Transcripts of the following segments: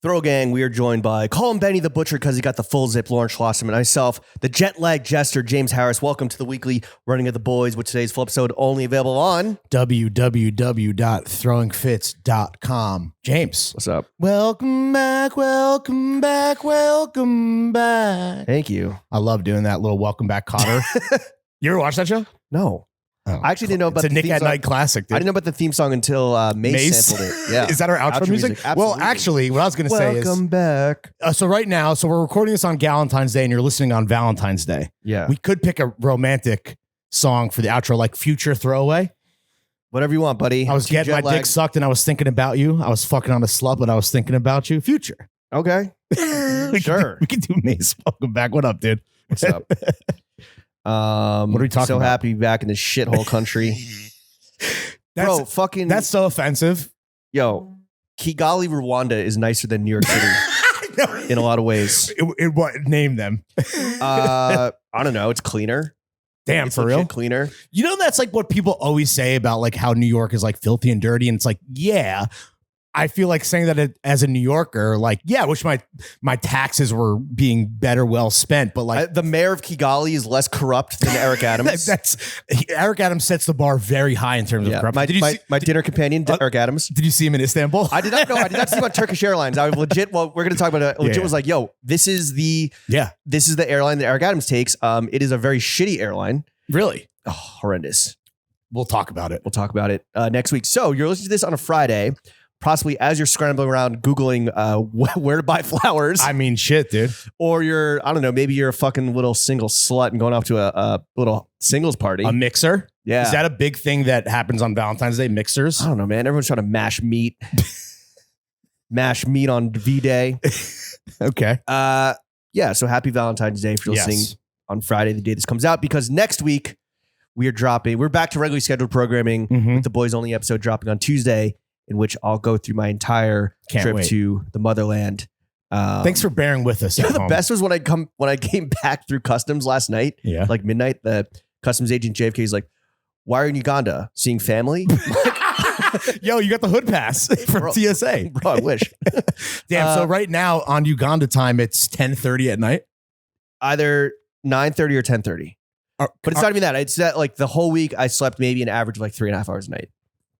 Throw Gang, we are joined by Call him Benny the Butcher because he got the full zip, Lawrence Schlosserman, and myself, the jet-lagged jester, James Harris. Welcome to the weekly Running of the Boys, with today's full episode only available on www.throwingfits.com. James. What's up? Welcome back, welcome back, welcome back. Thank you. I love doing that little welcome back Cotter. You ever watch that show? No. Oh, I actually didn't know about it's a the Nick theme at song. Night classic, dude. I didn't know about the theme song until Mace sampled it. Yeah. Is that our outro music? Well, Absolutely. actually, what I was going to say is... Welcome back. So right now, we're recording this on Galentine's Day and you're listening on Valentine's Day. Yeah. We could pick a romantic song for the outro, like Future Throwaway. Whatever you want, buddy. I was getting my dick sucked and I was thinking about you. I was fucking on a slut, but I was thinking about you. Future. Okay. Sure. We can do Mace. Welcome back. What up, dude? What's up? What are we talking about? So happy to be back in this shithole country. Bro, fucking... That's so offensive. Yo, Kigali, Rwanda is nicer than New York City in a lot of ways. What? Name them. I don't know. It's cleaner. Damn, it's for real? Cleaner. You know, that's like what people always say about like how New York is like filthy and dirty. And it's like, yeah, I feel like saying that as a New Yorker, like, yeah, I wish my taxes were being better well spent. But like the mayor of Kigali is less corrupt than Eric Adams. Eric Adams sets the bar very high in terms of corruption. My dinner companion, Eric Adams. Did you see him in Istanbul? I did not know. I did not see him on Turkish Airlines. I was legit. Well, we're going to talk about it. Legit was like, yo, this is the airline that Eric Adams takes. It is a very shitty airline. Really? Oh, horrendous. We'll talk about it. We'll talk about it next week. So you're listening to this on a Friday, possibly as you're scrambling around Googling where to buy flowers. I mean, shit, dude. Or you're, I don't know, maybe you're a fucking little single slut and going off to a little singles party. A mixer? Yeah. Is that a big thing that happens on Valentine's Day? Mixers? I don't know, man. Everyone's trying to mash meat. Mash meat on V-Day. Okay. Yeah, so happy Valentine's Day for listening on Friday, the day this comes out, because next week we're back to regularly scheduled programming with the Boys Only episode dropping on Tuesday, in which I'll go through my entire trip to the motherland. Thanks for bearing with us. The best was when I came back through customs last night, like midnight. The customs agent JFK is like, "Why are you in Uganda? Seeing family?" Yo, you got the hood pass from TSA. Bro, I wish. Damn. So right now on Uganda time, it's 10:30 at night. Either 9:30 or 10:30. But it's not even that. It's that like the whole week I slept maybe an average of like 3.5 hours a night.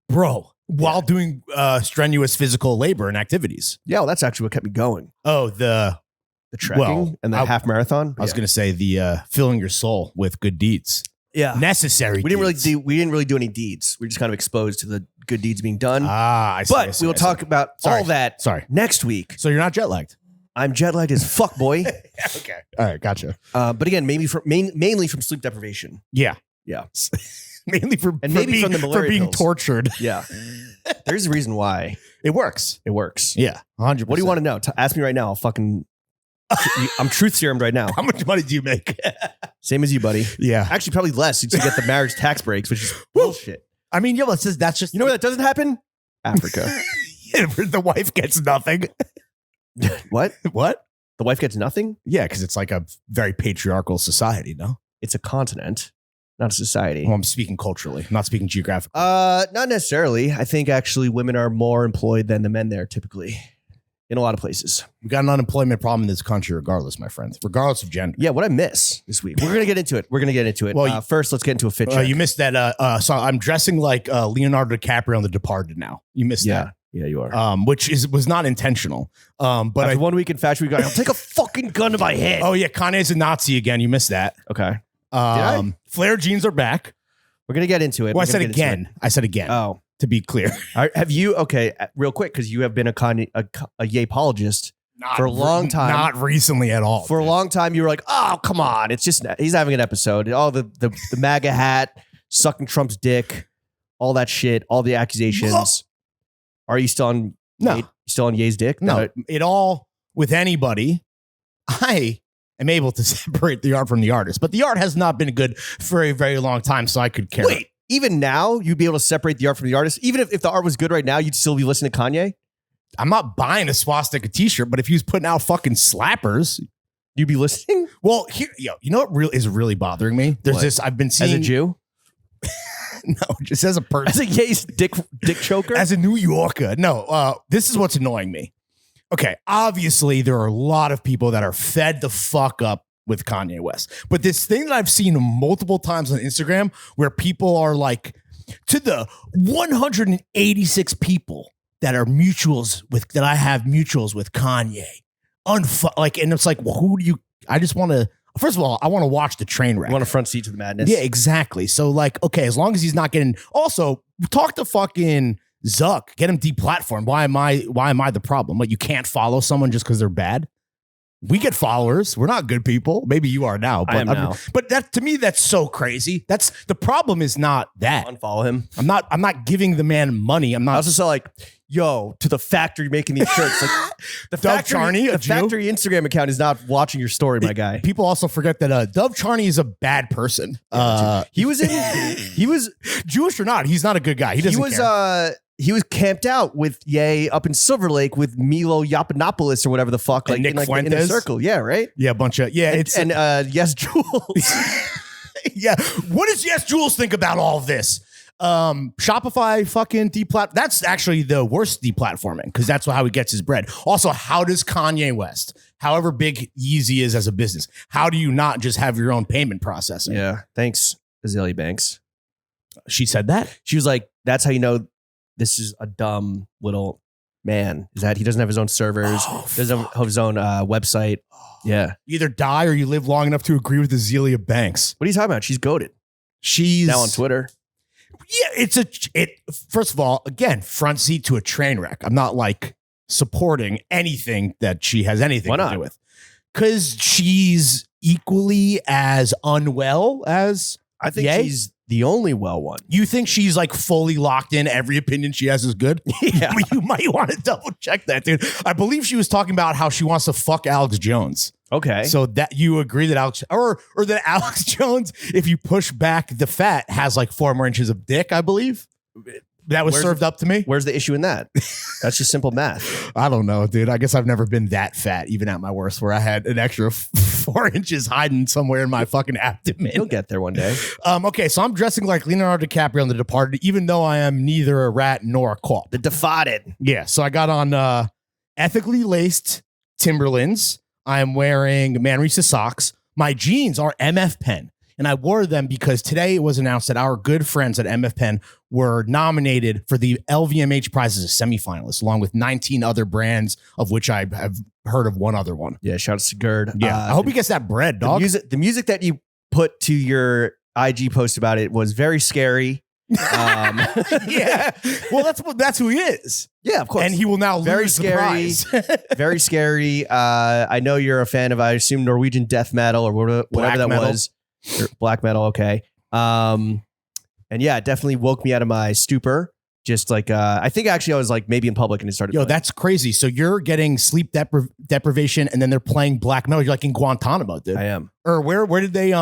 Bro, while doing strenuous physical labor and activities. Yeah, well, that's actually what kept me going. Oh, the trekking and the half marathon. I was going to say the filling your soul with good deeds. Yeah, necessary. We didn't really do any deeds. We were just kind of exposed to the good deeds being done. I see. But we will talk about all that next week. So you're not jet lagged? I'm jet lagged as fuck, boy. Okay. All right. Gotcha. But again, mainly from sleep deprivation. Yeah. Mainly from the malaria for being pills. tortured. Yeah. There's a reason why. It works. Yeah. 100%. What do you want to know? Ask me right now. I'll fucking... I'm truth serumed right now. How much money do you make? Same as you, buddy. Yeah. Actually, probably less to get the marriage tax breaks, which is bullshit. I mean, that's just... You know where that doesn't happen? Africa. The wife gets nothing. What? What? The wife gets nothing? Yeah, because it's like a very patriarchal society, no? It's a continent, not a society. Well, I'm speaking culturally. I'm not speaking geographically. Not necessarily. I think actually women are more employed than the men there typically in a lot of places. We got an unemployment problem in this country regardless, my friend. Regardless of gender. Yeah, what I miss this week. We're going to get into it. Well, first, let's get into a fit check. You missed that. So I'm dressing like Leonardo DiCaprio on The Departed now. You missed that. Yeah, you are. Which was not intentional. But after 1 week in Fashion Week, I'll take a fucking gun to my head. Oh yeah, Kanye's a Nazi again. You missed that. Okay. Flare jeans are back. We're gonna get into it. Well, I said again. Oh, to be clear. Have you? Okay, real quick, because you have been a Ye apologist for a long time. Not recently at all. For a long time, you were like, "Oh, come on! It's just he's having an episode. All the MAGA hat, sucking Trump's dick, all that shit, all the accusations." Are you still on? No. You still on Ye's dick? No. It all with anybody. I am able to separate the art from the artist, but the art has not been good for a very long time, so I could care. Wait, even now you'd be able to separate the art from the artist? Even if the art was good right now, you'd still be listening to Kanye? I'm not buying a swastika t-shirt, but if he was putting out fucking slappers, you'd be listening? Well, you know what is really bothering me? There's this, I've been seeing. As a Jew? No, just as a person. As a Ye's dick choker? As a New Yorker. No, this is what's annoying me. okay, obviously there are a lot of people that are fed the fuck up with Kanye West. But this thing that I've seen multiple times on Instagram where people are like, to the 186 people that are that I have mutuals with Kanye. And it's like, well, who do you, I just want to, first of all, I want to watch the train wreck. You want a front seat to the madness? Yeah, exactly. So like, okay, as long as he's not getting, also talk to fucking Zuck, get him deplatformed. Why am I the problem? Like, you can't follow someone just because they're bad? We get followers. We're not good people. Maybe you are now. But I am now. But that, to me, that's so crazy. That's the problem. Is not that Unfollow him. I'm not giving the man money. I'm not. I also saw like, yo, to the factory making these shirts. Like the factory Instagram account is not watching your story, my guy. People also forget that Dove Charney is a bad person. He was Jewish or not. He's not a good guy. He was camped out with Ye up in Silver Lake with Milo Yiannopoulos or whatever the fuck, like Nick in Fuentes. a circle. Yeah, right. Yeah, a bunch of and Yes Jules. Yeah. What does Yes Jules think about all of this? Shopify fucking that's actually the worst deplatforming because that's how he gets his bread. Also, how does Kanye West, however big Yeezy is as a business, how do you not just have your own payment processing? Yeah. Thanks, Azalea Banks. She said that? She was like, that's how you know this is a dumb little man, is that he doesn't have his own servers, doesn't have his own website. Yeah. You either die or you live long enough to agree with Azalea Banks. What are you talking about? She's goated. She's now on Twitter. Yeah, first of all, again, front seat to a train wreck. I'm not like supporting anything that she has anything to do with. Because she's equally as unwell as I think she's the only well one. You think she's like fully locked in? Every opinion she has is good? Yeah. You might want to double check that, dude. I believe she was talking about how she wants to fuck Alex Jones. Okay. So that you agree that Alex or that Alex Jones, if you push back the fat, has like 4 more inches of dick, I believe. That was served up to me. Where's the issue in that? That's just simple math. I don't know, dude. I guess I've never been that fat, even at my worst, where I had an extra 4 inches hiding somewhere in my fucking abdomen. You'll get there one day. Okay, so I'm dressing like Leonardo DiCaprio in The Departed, even though I am neither a rat nor a cop. The Departed. Yeah, so I got on ethically laced Timberlands. I'm wearing Manresa socks. My jeans are MF Pen. And I wore them because today it was announced that our good friends at MF Pen were nominated for the LVMH prize as a semifinalist, along with 19 other brands, of which I have heard of one other one. Yeah, shout out to Gerd. Yeah, I hope he gets that bread, dog. The music that you put to your IG post about it was very scary. Yeah, well, that's who he is. Yeah, of course. And he will now very lose scary, the prize. Very scary. I know you're a fan of, I assume, Norwegian death metal or whatever that metal. was. Black metal, okay. And yeah, it definitely woke me out of my stupor. Just like I think actually I was like maybe in public and it started. Yo, playing. that's crazy. So you're getting sleep deprivation, and then they're playing black metal. You're like in Guantanamo, dude. I am. Or where did they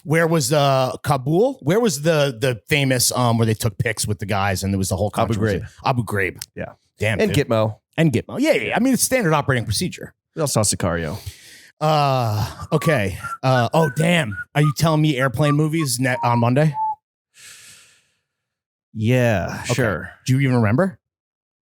Where was Kabul? Where was the famous where they took pics with the guys and there was the whole controversy? Abu Ghraib. Yeah. Damn. And dude. Gitmo. Yeah. I mean, it's standard operating procedure. We also saw Sicario. Okay. Oh, damn. Are you telling me airplane movies on Monday? Yeah, Okay. sure. Do you even remember?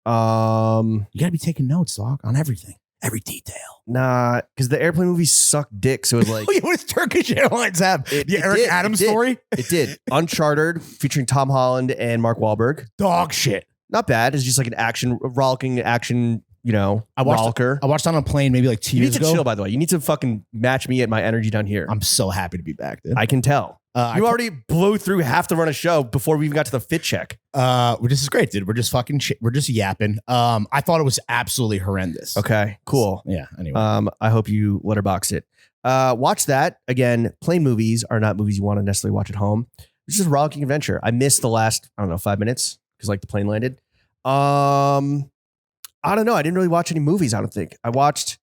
You You gotta be taking notes, dog, on everything, every detail. Nah, because the airplane movies suck dick. So it was like, What does Turkish Airlines have? The Eric Adams story? It did. Uncharted, featuring Tom Holland and Mark Wahlberg. Dog shit. Not bad. It's just like an rollicking action, rollicker. I watched it on a plane maybe like 2 You years need to ago. chill, by the way. You need to fucking match me at my energy down here. I'm so happy to be back, dude. I can tell. You already blew through half the run of show before we even got to the fit check. This is great, dude. We're just fucking we're just yapping. I thought it was absolutely horrendous. Okay, cool. Yeah. Anyway, I hope you letterbox it. Watch that. Again, plane movies are not movies you want to necessarily watch at home. It's just a rollicking adventure. I missed the last, 5 minutes because like the plane landed. I don't know. I didn't really watch any movies, I don't think. I watched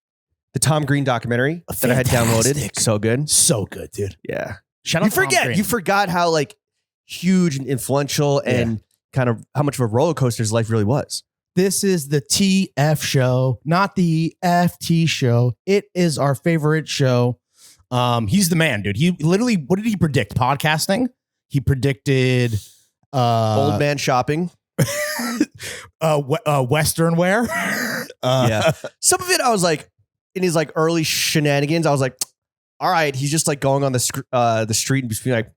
the Tom Green documentary that I had downloaded. So good, dude. Yeah. Shout out to Tom Green. You forgot how like huge and influential and kind of how much of a roller coaster his life really was. This is the TF show, not the FT show. It is our favorite show. He's the man, dude. He literally, what did he predict? Podcasting? He predicted old man shopping. Western wear. Yeah. Some of it, I was like, in his like early shenanigans, I was like, all right, he's just like going on the street and just being like,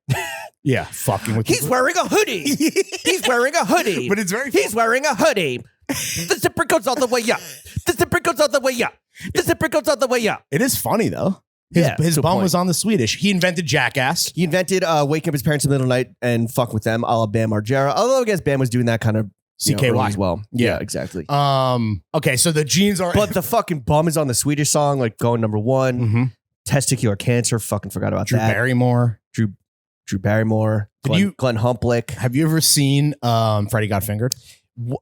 yeah, fucking with. He's wearing a hoodie. He's wearing a hoodie. But it's very. He's wearing a hoodie. The zipper goes all the way up. The zipper goes all the way up. The zipper goes all the way up. It is funny though. His bum was on the Swedish. He invented Jackass. He invented waking up his parents in the middle of the night and fuck with them, a la Bam Margera. Although I guess Bam was doing that kind of CKY as well. Yeah, exactly. Okay, so the jeans are. But the fucking bum is on the Swedish song, like going number one. Mm-hmm. Testicular cancer. Fucking forgot about Drew that. Barrymore. Drew Barrymore. Glenn Humplick. Have you ever seen Freddie Got Fingered?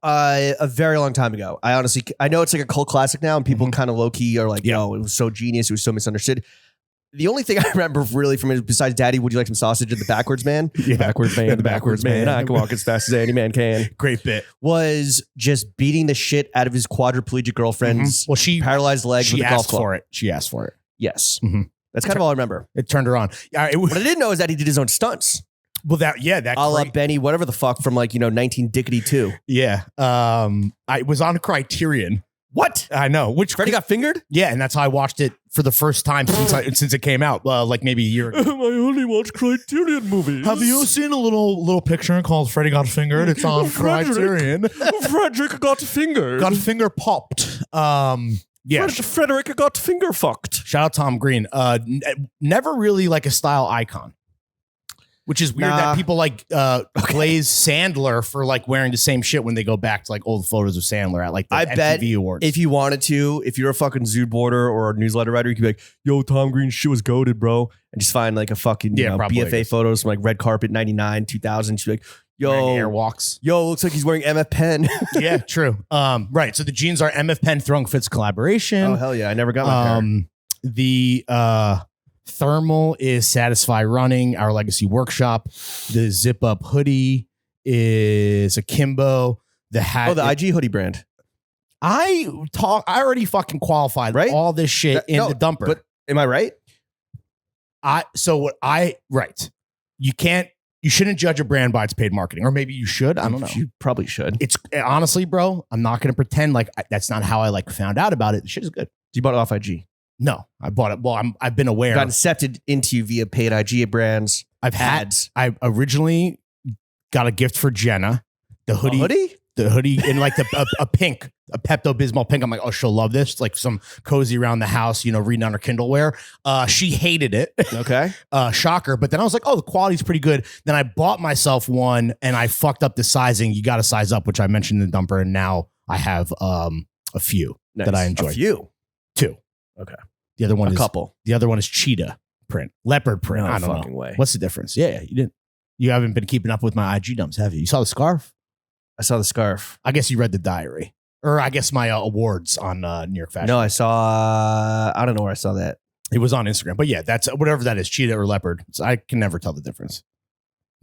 A very long time ago. I know it's like a cult classic now, and people kind of low key are like, "Yo, it was so genius. It was so misunderstood." The only thing I remember really from it, besides "Daddy, would you like some sausage?" and the backwards man, Yeah. backwards man, the backwards man. I can walk as fast as any man can. Great bit. Was just beating the shit out of his quadriplegic girlfriend's Well, she paralyzed leg with a golf asked club. for it. She asked for it. Yes, Mhm. that's kind of all I remember. It turned her on. What I didn't know is that he did his own stunts. Well, that a la Benny, whatever the fuck from 1962. Yeah. I was on Criterion. What? I know. Which Freddie Got Fingered? Yeah, and that's how I watched it for the first time since it came out, like maybe a year ago. I only watch Criterion movies. Have you seen a little picture called Freddie Got Fingered? It's on Criterion. Frederick got fingered. Got finger popped. Yeah. Frederick got finger fucked. Shout out Tom Green. Never really like a style icon. Which is weird that people like Glaze Sandler for like wearing the same shit when they go back to like old photos of Sandler at like the MTV Awards. If you wanted to, if you're a fucking Zood boarder or a newsletter writer, you could be like, "Yo, Tom Green's shit was goated, bro," and just find like a fucking BFA photos from like Red Carpet 99, 2000. She's like, "Yo, airwalks. Yo, looks like he's wearing MF Pen." Yeah, true. Right. So the jeans are MF Pen Throwing Fits collaboration. Oh hell yeah, I never got my pair. The thermal is Satisfy Running, Our Legacy Workshop. The zip up hoodie is Akimbo. The hat. Oh, the IG hoodie brand. I already fucking qualified all this shit the dumper. But am I right? You shouldn't judge a brand by its paid marketing, or maybe you should. I don't know. You probably should. It's honestly, bro, I'm not going to pretend like that's not how I like found out about it. The shit is good. You bought it off IG? No, I bought it. Well, I've been aware. Got incepted into you via paid IG brands. I originally got a gift for Jenna. The hoodie? The hoodie in like a pink, a Pepto-Bismol pink. I'm like, oh, she'll love this. It's like some cozy around the house, reading on her Kindle wear. She hated it. Okay. Shocker. But then I was like, oh, the quality's pretty good. Then I bought myself one and I fucked up the sizing. You got to size up, which I mentioned in the dumper. And now I have a few that I enjoy. A few? 2. Okay. The other one a is couple. The other one is cheetah print, leopard print. No I don't fucking know. way. What's the difference? Yeah, you didn't. You haven't been keeping up with my IG dumps, have you? You saw the scarf? I saw the scarf. I guess you read the diary, or I guess my awards on New York Fashion. No, I saw. I don't know where I saw that. It was on Instagram, but yeah, that's whatever that is, cheetah or leopard. So I can never tell the difference.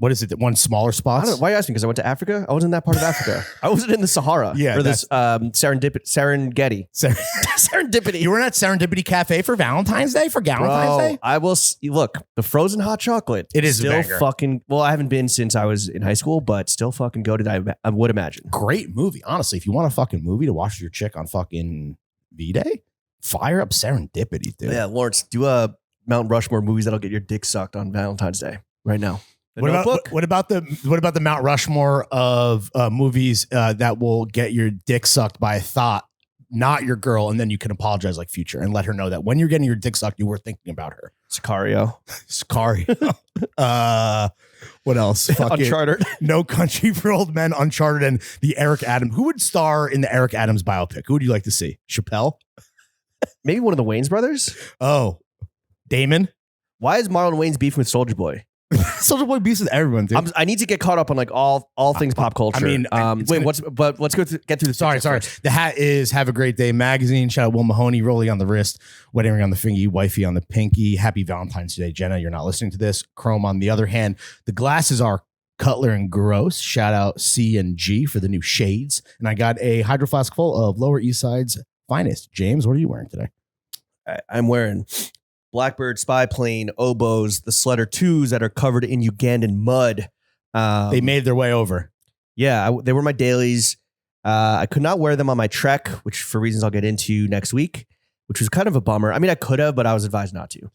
What is it? One smaller spots? Why are you asking? Because I went to Africa. I wasn't in that part of Africa. I wasn't in the Sahara. Yeah, for this Serendipity. Serendipity. You were at Serendipity Cafe for Valentine's Day, for Galentine's Day? I will look, the frozen hot chocolate. It is still fucking. Well, I haven't been since I was in high school, but still fucking goated. I would imagine. Great movie, honestly. If you want a fucking movie to watch with your chick on fucking V-Day, fire up Serendipity, dude. Yeah, Lawrence, do a Mount Rushmore movies that'll get your dick sucked on Valentine's Day right now. What about the Mount Rushmore of movies that will get your dick sucked by a thought, not your girl, and then you can apologize like Future and let her know that when you're getting your dick sucked, you were thinking about her. Sicario. What else? Uncharted. No Country for Old Men, Uncharted, and the Eric Adams. Who would star in the Eric Adams biopic? Who would you like to see? Chappelle? Maybe one of the Wayans brothers. Oh, Damon. Why is Marlon Wayans beefing with Soulja Boy? Soulja Boy beefs with everyone, dude. I need to get caught up on like all things pop culture. I mean, let's get through the. Sorry. The hat is Have a Great Day magazine. Shout out Will Mahoney, Rolly on the wrist, wedding ring on the fingy, wifey on the pinky. Happy Valentine's Day, Jenna. You're not listening to this. Chrome on the other hand. The glasses are Cutler and Gross. Shout out C and G for the new shades. And I got a hydro flask full of Lower East Side's finest. James, what are you wearing today? I'm wearing Blackbird, Spy Plane, oboes, the Slutter 2s that are covered in Ugandan mud. They made their way over. Yeah, they were my dailies. I could not wear them on my trek, which for reasons I'll get into next week, which was kind of a bummer. I mean, I could have, but I was advised not to.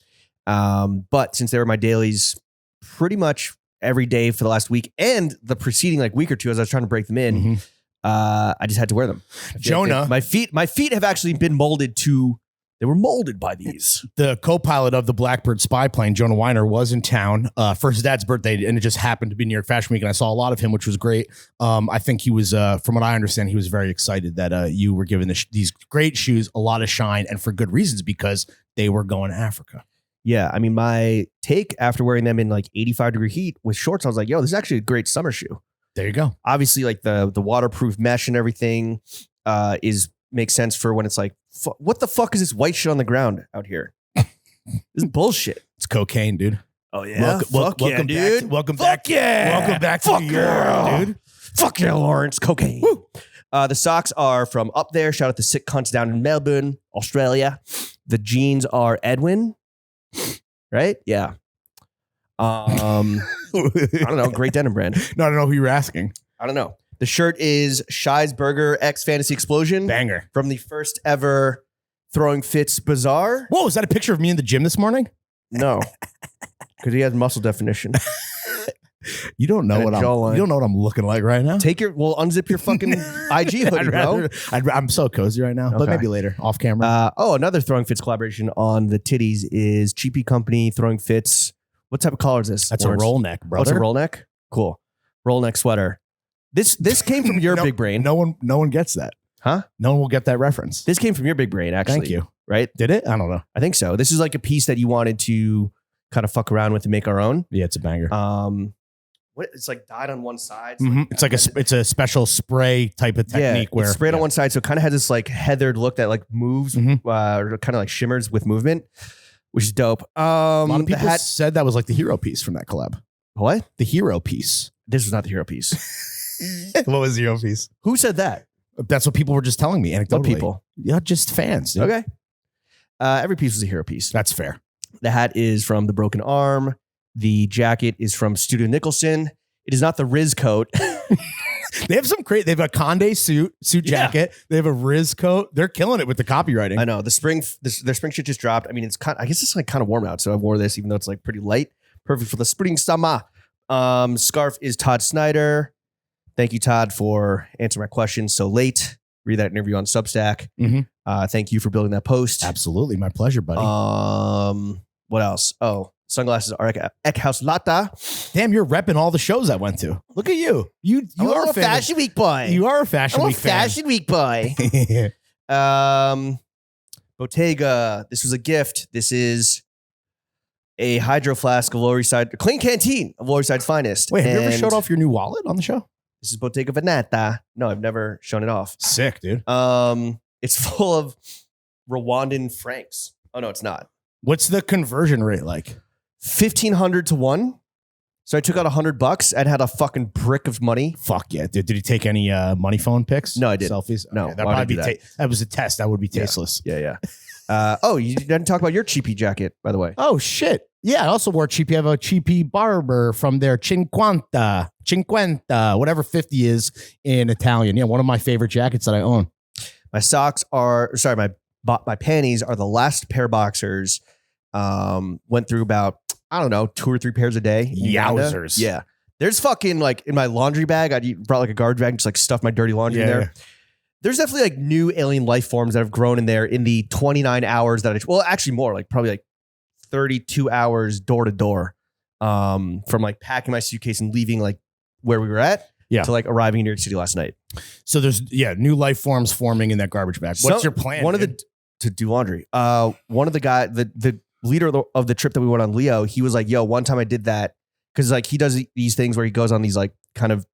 But since they were my dailies pretty much every day for the last week and the preceding like week or two as I was trying to break them in, I just had to wear them. Jonah. My feet have actually been molded to, they were molded by these. The co-pilot of the Blackbird spy plane, Jonah Weiner, was in town for his dad's birthday, and it just happened to be New York Fashion Week, and I saw a lot of him, which was great. I think he was, from what I understand, he was very excited that you were giving these great shoes a lot of shine, and for good reasons, because they were going to Africa. Yeah, I mean, my take after wearing them in like 85-degree heat with shorts, I was like, yo, this is actually a great summer shoe. There you go. Obviously, like the waterproof mesh and everything makes sense for when it's like, what the fuck is this white shit on the ground out here? This is bullshit. It's cocaine, dude. Oh yeah, welcome dude. Welcome Fuck back. Yeah. Welcome back to New York, dude. Fuck yeah, Lawrence. Cocaine. Woo. The socks are from up there. Shout out to Sick Cunts down in Melbourne, Australia. The jeans are Edwin. Right? Yeah. I don't know. Great denim brand. No, I don't know who you're asking. I don't know. The shirt is Shy's Burger X Fantasy Explosion. Banger. From the first ever Throwing Fits Bazaar. Whoa, is that a picture of me in the gym this morning? No. Because he has muscle definition. You don't know what I'm looking like right now. Unzip your fucking IG hoodie, bro. I'm so cozy right now, but maybe later off camera. Another Throwing Fits collaboration on the titties is Cheapy Company Throwing Fits. What type of collar is this? That's Lawrence? A roll neck, brother. Oh, it's a roll neck? Cool. Roll neck sweater. This came from your big brain. No one gets that. Huh? No one will get that reference. This came from your big brain, actually. Thank you. Right? Did it? I don't know. I think so. This is like a piece that you wanted to kind of fuck around with and make our own. Yeah, it's a banger. It's like dyed on one side. So it's a special spray type of technique where it's sprayed on one side, so it kind of has this like heathered look that like moves, or kind of like shimmers with movement, which is dope. A lot of people said that was like the hero piece from that collab. What? The hero piece. This was not the hero piece. What was the hero piece? Who said that? That's what people were just telling me anecdotally. What people? Yeah, just fans. Dude. Okay. Every piece was a hero piece. That's fair. The hat is from The Broken Arm. The jacket is from Studio Nicholson. It is not the Riz coat. They have they have a Conde suit jacket. They have a Riz coat. They're killing it with the copywriting. I know. Their spring shit just dropped. I mean, I guess it's like kind of warm out, so I wore this even though it's like pretty light. Perfect for the spring summer. Scarf is Todd Snyder. Thank you, Todd, for answering my question so late. Read that interview on Substack. Thank you for building that post. Absolutely. My pleasure, buddy. What else? Oh, sunglasses are Eckhouse Lata. Damn, you're repping all the shows I went to. Look at you. You are a Fashion Week boy. You are a Fashion Week fan. Fashion Week boy. Bottega. This was a gift. This is a hydro flask of Lower East Side, clean canteen of Lower East Side's finest. Wait, have you ever showed off your new wallet on the show? This is Bottega Veneta. No, I've never shown it off. Sick, dude. It's full of Rwandan francs. Oh no, it's not. What's the conversion rate like? 1,500 to 1. So I took out $100 and had a fucking brick of money. Fuck yeah, dude. Did he take any money phone pics? No, I didn't. Selfies? No, okay, that was a test. That would be tasteless. Yeah. You didn't talk about your cheapy jacket, by the way. Oh shit. Yeah, I also wore cheapy. I have a cheapy barber from their cinquanta, whatever 50 is in Italian. Yeah, one of my favorite jackets that I own. My panties are the last pair of boxers. Went through about, I don't know, 2 or 3 pairs a day. Yowzers. Yeah. There's fucking like in my laundry bag, I brought like a garbage bag and just like stuff my dirty laundry in there. There's definitely like new alien life forms that have grown in there in the 29 hours that actually more, like probably like 32 hours door to door, from like packing my suitcase and leaving like where we were at to like arriving in New York City last night. So there's new life forms forming in that garbage bag. What's your plan? To do laundry. One of the guy, the leader of the trip that we went on, Leo, he was like, yo, one time I did that because like he does these things where he goes on these like kind of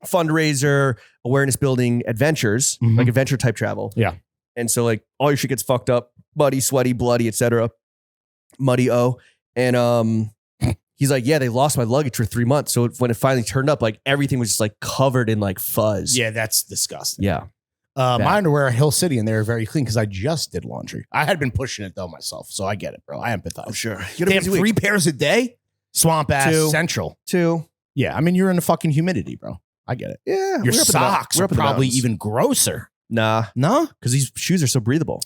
fundraiser awareness building adventures, like adventure type travel. Yeah. And so like all your shit gets fucked up, muddy, sweaty, bloody, etc. Muddy O. And he's like, yeah, they lost my luggage for 3 months. So when it finally turned up, like everything was just like covered in like fuzz. Yeah, that's disgusting. Yeah. My underwear at Hill City and they were very clean because I just did laundry. I had been pushing it though myself, so I get it, bro. I empathize. I'm sure. Damn, 3 pairs a day? Swamp ass 2. central. 2. Yeah, I mean, you're in the fucking humidity, bro. I get it. Yeah. Your socks are probably even grosser. Nah. No? Because these shoes are so breathable.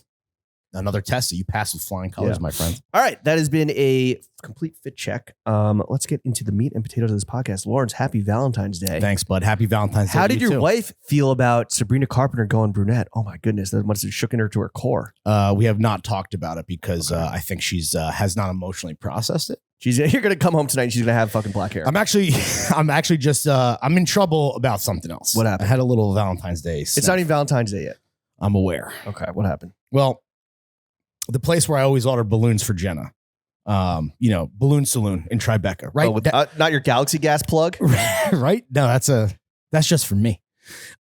Another test that you pass with flying colors, my friend. All right. That has been a complete fit check. Let's get into the meat and potatoes of this podcast. Lawrence, happy Valentine's Day. Thanks, bud. Happy Valentine's Day. How did your wife feel about Sabrina Carpenter going brunette? Oh, my goodness. That must have shooken her to her core. We have not talked about it because I think she's has not emotionally processed it. You're going to come home tonight and she's going to have fucking black hair. I'm actually just, I'm in trouble about something else. What happened? I had a little Valentine's Day. It's not even Valentine's Day yet. I'm aware. Okay. What happened? Well, the place where I always order balloons for Jenna, Balloon Saloon in Tribeca, right? Oh, not your Galaxy Gas plug? Right? No, that's just for me.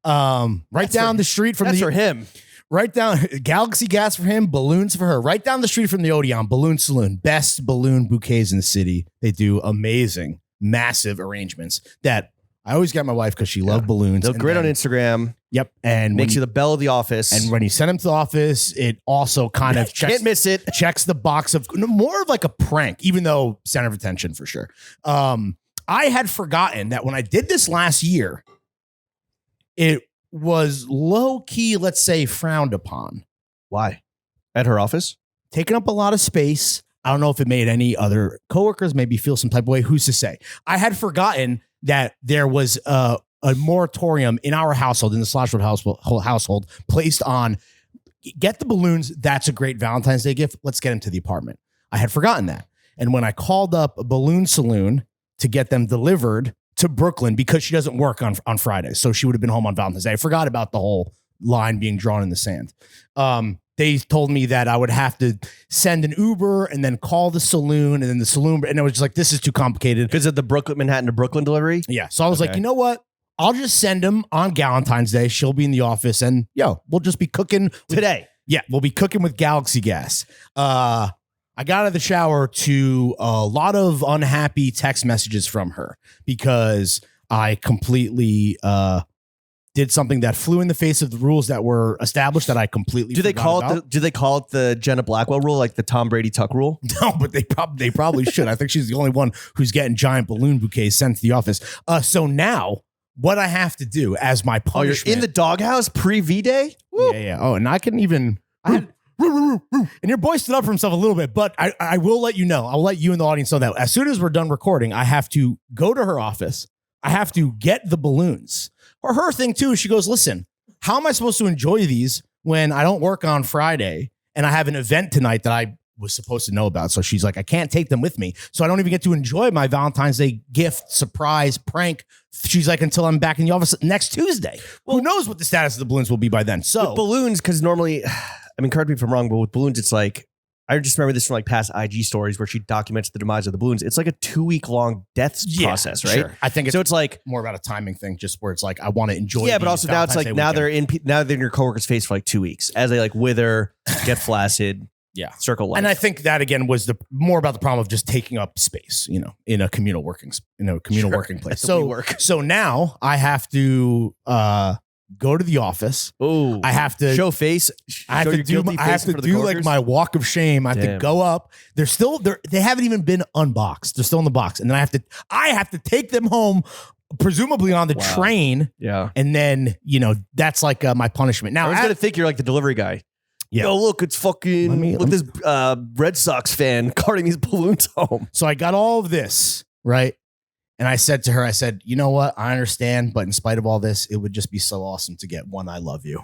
Right down the street from for him. Right down Galaxy Gas for him, balloons for her. Right down the street from the Odeon, Balloon Saloon, best balloon bouquets in the city. They do amazing, massive arrangements that I always get my wife because she loved balloons. They're great on Instagram. Yep. And makes you the belle of the office. And when you send them to the office, it also kind of can't miss it. Checks the box of more of like a prank, even though center of attention for sure. I had forgotten that when I did this last year, it was low key, let's say, frowned upon. Why? At her office? Taking up a lot of space. I don't know if it made any other coworkers maybe feel some type of way. Who's to say? I had forgotten that there was a moratorium in our household, in the Slashwood household, placed on get the balloons. That's a great Valentine's Day gift. Let's get them to the apartment. I had forgotten that. And when I called up a Balloon Saloon to get them delivered to Brooklyn, because she doesn't work on Fridays, so she would have been home on Valentine's Day. I forgot about the whole line being drawn in the sand. They told me that I would have to send an Uber and then call the saloon and then the saloon. And it was just like, this is too complicated. Because of the Manhattan to Brooklyn delivery? Yeah. So I was like, you know what? I'll just send them on Galentine's Day. She'll be in the office and we'll just be cooking today. Yeah. We'll be cooking with Galaxy Gas. I got out of the shower to a lot of unhappy text messages from her because I completely, did something that flew in the face of the rules that were established that I completely do they call it the Jenna Blackwell rule, like the Tom Brady Tuck rule? No, but they probably should. I think she's the only one who's getting giant balloon bouquets sent to the office. So now what I have to do as my punishment, you're in the doghouse pre V-Day? Yeah. Oh, and I can even and your boy stood up for himself a little bit, but I will let you know. I'll let you and the audience know that as soon as we're done recording, I have to go to her office. I have to get the balloons. Or her thing too, she goes, listen, how am I supposed to enjoy these when I don't work on Friday and I have an event tonight that I was supposed to know about? So she's like, I can't take them with me. So I don't even get to enjoy my Valentine's Day gift, surprise, prank. She's like, until I'm back in the office next Tuesday. Well, who knows what the status of the balloons will be by then. So with balloons, because normally, I mean, correct me if I'm wrong, but with balloons, it's like, I just remember this from like past IG stories where she documents the demise of the balloons. It's like a 2-week long death process, right? Sure. I think it's like more about a timing thing, just where it's like I want to enjoy. Yeah, but also now it's like now they're in your coworker's face for like 2 weeks as they like wither, get flaccid. Yeah, circle life. And I think that again was the more about the problem of just taking up space, in a communal working working place. So now I have to go to the office. Oh, I have to show face. I have to do like my walk of shame. I have to go up. They haven't even been unboxed. They're still in the box. And then I have to take them home, presumably on the train. Yeah. And then, that's like my punishment. Now I was going to think you're like the delivery guy. Yeah. Yo, look, it's fucking look this Red Sox fan carting these balloons home. So I got all of this, right? And I said to her, you know what? I understand, but in spite of all this, it would just be so awesome to get one I love you.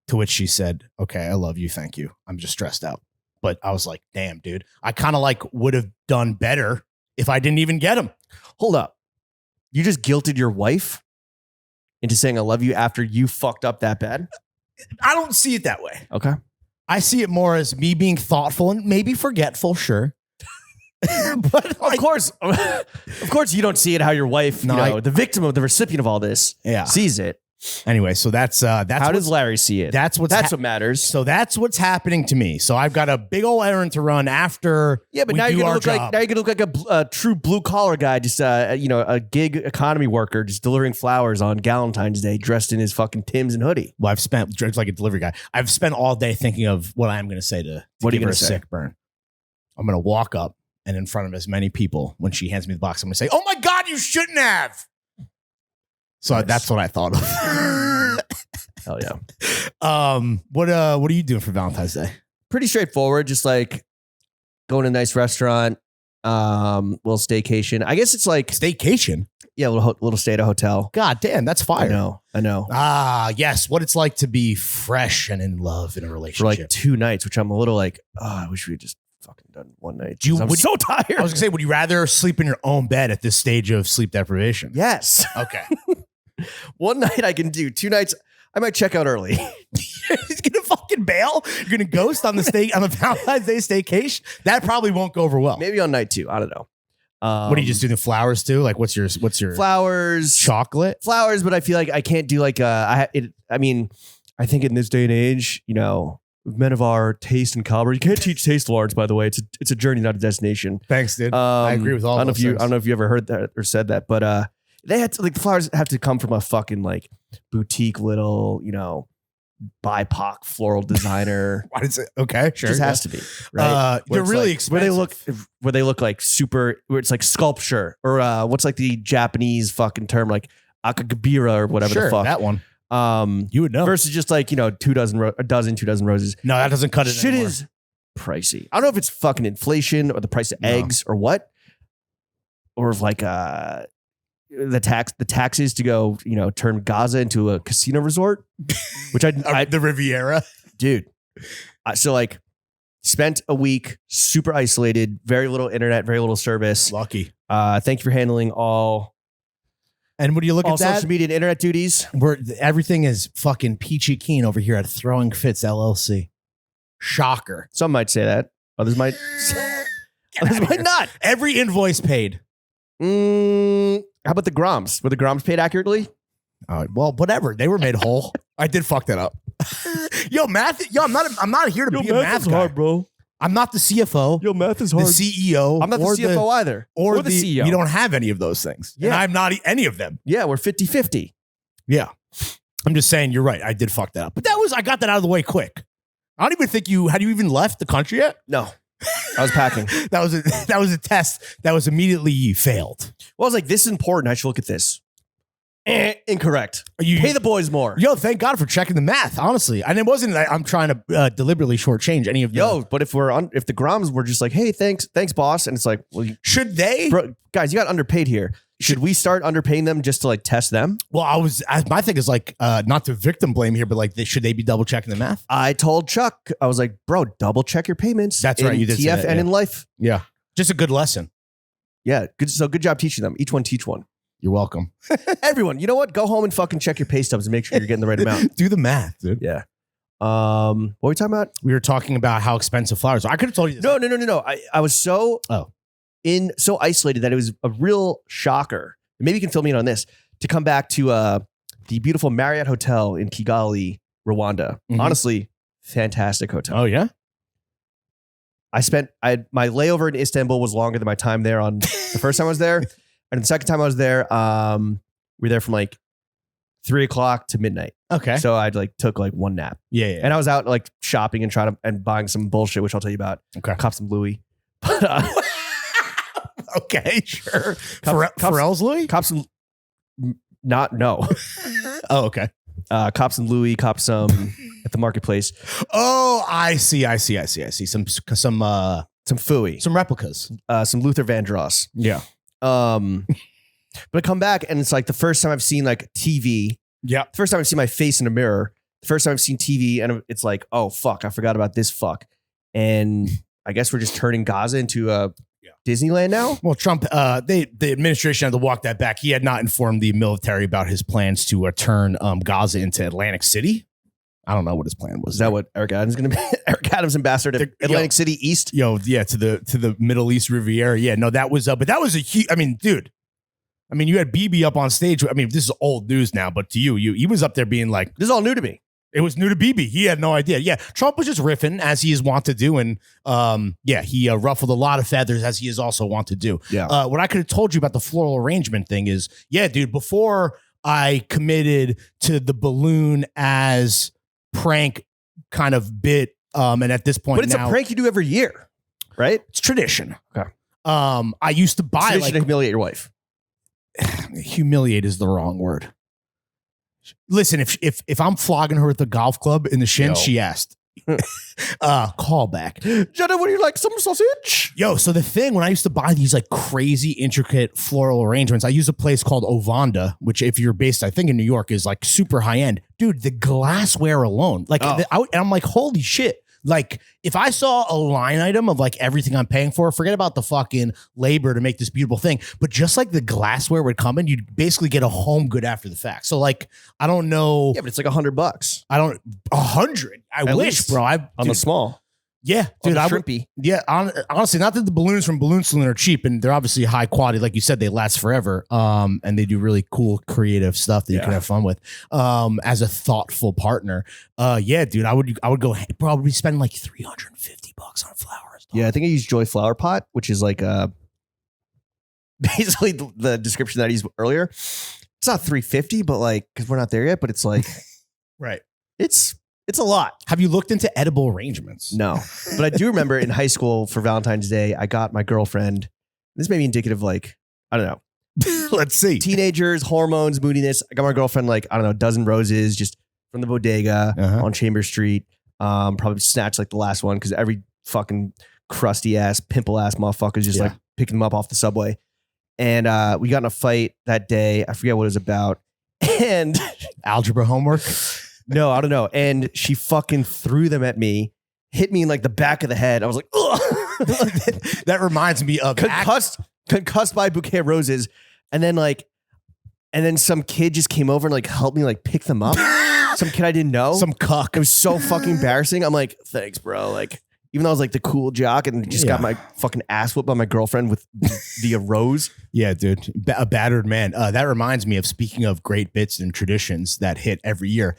To which she said, okay, I love you. Thank you. I'm just stressed out. But I was like, damn, dude, I kind of like would have done better if I didn't even get them. Hold up. You just guilted your wife into saying I love you after you fucked up that bad? I don't see it that way. Okay. I see it more as me being thoughtful and maybe forgetful, sure. But of course, you don't see it how your wife, the victim of the recipient of all this, sees it. Anyway, so that's how does Larry see it? That's what matters. So that's what's happening to me. So I've got a big old errand to run after. Yeah, but now you're gonna look like a true blue collar guy, just a gig economy worker, just delivering flowers on Galentine's Day, dressed in his fucking Timbs and hoodie. Well, I've spent dressed like a delivery guy. I've spent all day thinking of what I am going to say to what are you give her gonna a say? Sick burn. I'm going to walk up. And in front of as many people, when she hands me the box, I'm going to say, oh my God, you shouldn't have. So Nice. that's what I thought of. Hell yeah. What are you doing for Valentine's Day? Pretty straightforward. Just like going to a nice restaurant, little staycation. I guess it's like, Staycation. yeah, a little stay at a hotel. God damn, that's fire. I know. Ah, yes. What it's like to be fresh and in love in a For relationship. like 2 nights, which I'm a little like, I wish we had just fucking done one night. You I'm would- so tired. I was gonna say, would you rather sleep in your own bed at this stage of sleep deprivation? Yes. Okay. One night I can do. 2 nights, I might check out early. He's gonna fucking bail. You're gonna ghost on the Valentine's Day staycation. That probably won't go over well. Maybe on night 2. I don't know. What do you just do? The flowers too? Like, what's your Flowers. chocolate? Flowers, but I feel like I can't do like I think in this day and age, men of our taste and caliber, you can't teach taste, Lawrence, by the way. It's a journey, not a destination. Thanks, dude. I agree with all I those don't things. know if you ever heard that or said that, but they had to, like, the flowers have to come from a fucking like boutique little, BIPOC floral designer. Why does it? Okay, sure. Just has to be, right? They're It's really like, expensive. where they look like super, where it's like sculpture or what's like the Japanese fucking term, like akagabira or whatever Sure, the fuck. that one. You would know. Versus just like, 2 dozen roses. No, that doesn't cut it. Shit anymore. is pricey. I don't know if it's fucking inflation or the price of eggs or what, or if like the taxes to go, turn Gaza into a casino resort, which the Riviera. dude. So like spent a week super isolated, very little internet, very little service. Lucky. Thank you for handling all And when you look at that, social media and internet duties. everything is fucking peachy keen over here at Throwing Fits LLC. Shocker. Some might say that. Others might. Others might not. Every invoice paid. How about the Groms? Were the Groms paid accurately? Well, whatever. They were made whole. I did fuck that up. Yo, math. Yo, I'm not here to be a math guy, bro. I'm not the CFO. Yo, math is the hard. CEO. I'm not the or CFO either. Or the CEO. You don't have any of those things. Yeah. And I'm not any of them. Yeah, we're 50-50. Yeah. I'm just saying you're right. I did fuck that up. But I got that out of the way quick. I don't even think had you even left the country yet? No. I was packing. That was a test that was immediately failed. Well, I was like, this is important. I should look at this. Incorrect. You pay the boys more. Yo, thank God for checking the math, honestly. And it wasn't I'm trying to deliberately shortchange any of the... But if if the Groms were just like, hey, thanks, boss. And it's like, well, should they? Bro, guys, you got underpaid here. Should we start underpaying them just to like test them? Well, my thing is like, not to victim blame here, but like, should they be double checking the math? I told Chuck, I was like, bro, double check your payments. That's right. You did say TF that, and yeah. in life. Yeah. Just a good lesson. Yeah. Good. So good job teaching them. Each one teach one. You're welcome. Everyone, you know what? Go home and fucking check your pay stubs and make sure you're getting the right amount. Do the math, dude. Yeah. What were we talking about? We were talking about how expensive flowers are. I could have told you this. No. I was so so isolated that it was a real shocker. And maybe you can fill me in on this to come back to the beautiful Marriott Hotel in Kigali, Rwanda. Mhm. Honestly, fantastic hotel. Oh, yeah? My layover in Istanbul was longer than my time there on the first time I was there. And the second time I was there, we were there from like 3 o'clock to midnight. Okay. So I took like one nap. Yeah. And I was out like shopping and buying some bullshit, which I'll tell you about. Okay. Cop some Louis. But okay, sure. Cops- Pharrell's Louis? cop some no. Oh, okay. Cop some Louis, cop some at the marketplace. Oh, I see. Some Some Fooey. replicas. Some Luther Vandross. Yeah. But I come back and it's like the first time I've seen like TV. Yeah. The first time I've seen my face in a mirror. The first time I've seen TV, and it's like, oh fuck, I forgot about this fuck. And I guess we're just turning Gaza into a Disneyland now. Well, Trump, the administration had to walk that back. He had not informed the military about his plans to turn Gaza into Atlantic City. I don't know what his plan was. Is that what Eric Adams is going to be? Eric Adams, ambassador to Atlantic City East. Yo, yeah, to the Middle East Riviera. Yeah, no, that was but that was a huge. I mean, dude. I mean, you had BB up on stage. I mean, this is old news now, but to you, he was up there being like, this is all new to me. It was new to BB. He had no idea. Yeah, Trump was just riffing as he is wont to do, and he ruffled a lot of feathers as he is also wont to do. Yeah. What I could have told you about the floral arrangement thing is, yeah, dude. Before I committed to the balloon as prank kind of bit, and at this point, But it's now, a prank you do every year, right? it's tradition. Okay. I used to buy Tradition to humiliate your wife. humiliate is the wrong word. Listen, if I'm flogging her with a golf club in the shin, she asked. Call back. Jenna, would you like some sausage? Yo, so the thing, when I used to buy these like crazy intricate floral arrangements, I use a place called Ovanda, which if you're based, I think in New York, is like super high end. Dude, the glassware alone, like, and I'm like, holy shit. Like, if I saw a line item of like everything I'm paying for, forget about the fucking labor to make this beautiful thing, but just like the glassware would come in, you'd basically get a home good after the fact. So like, I don't know. Yeah, but it's like $100. I don't, 100. I At wish, least bro. on the small. Yeah, dude. I shrimpy. Yeah, honestly, not that the balloons from Balloon Saloon are cheap, and they're obviously high quality. Like you said, they last forever. And they do really cool, creative stuff that you can have fun with. As a thoughtful partner, yeah, dude, I would go probably spend like $350 on flowers. Yeah, I think I use Joy Flower Pot, which is like basically the description that I used earlier. It's not $350, but like because we're not there yet, but it's like right. It's a lot. Have you looked into edible arrangements? No, but I do remember in high school for Valentine's Day, I got my girlfriend. This may be indicative, like, I don't know. Let's see. Teenagers, hormones, moodiness. I got my girlfriend like, I don't know, a dozen roses just from the bodega on Chambers Street. Probably snatched like the last one because every fucking crusty ass, pimple ass motherfucker is just like picking them up off the subway. And we got in a fight that day. I forget what it was about. And algebra homework. No, I don't know. And she fucking threw them at me, hit me in like the back of the head. I was like, ugh. That reminds me of concussed by a bouquet of roses. And then some kid just came over and like helped me like pick them up. Some kid I didn't know. Some cuck. It was so fucking embarrassing. I'm like, thanks, bro. Like, even though I was like the cool jock and just got my fucking ass whooped by my girlfriend with the rose. Yeah, dude. A battered man. That reminds me of, speaking of great bits and traditions that hit every year.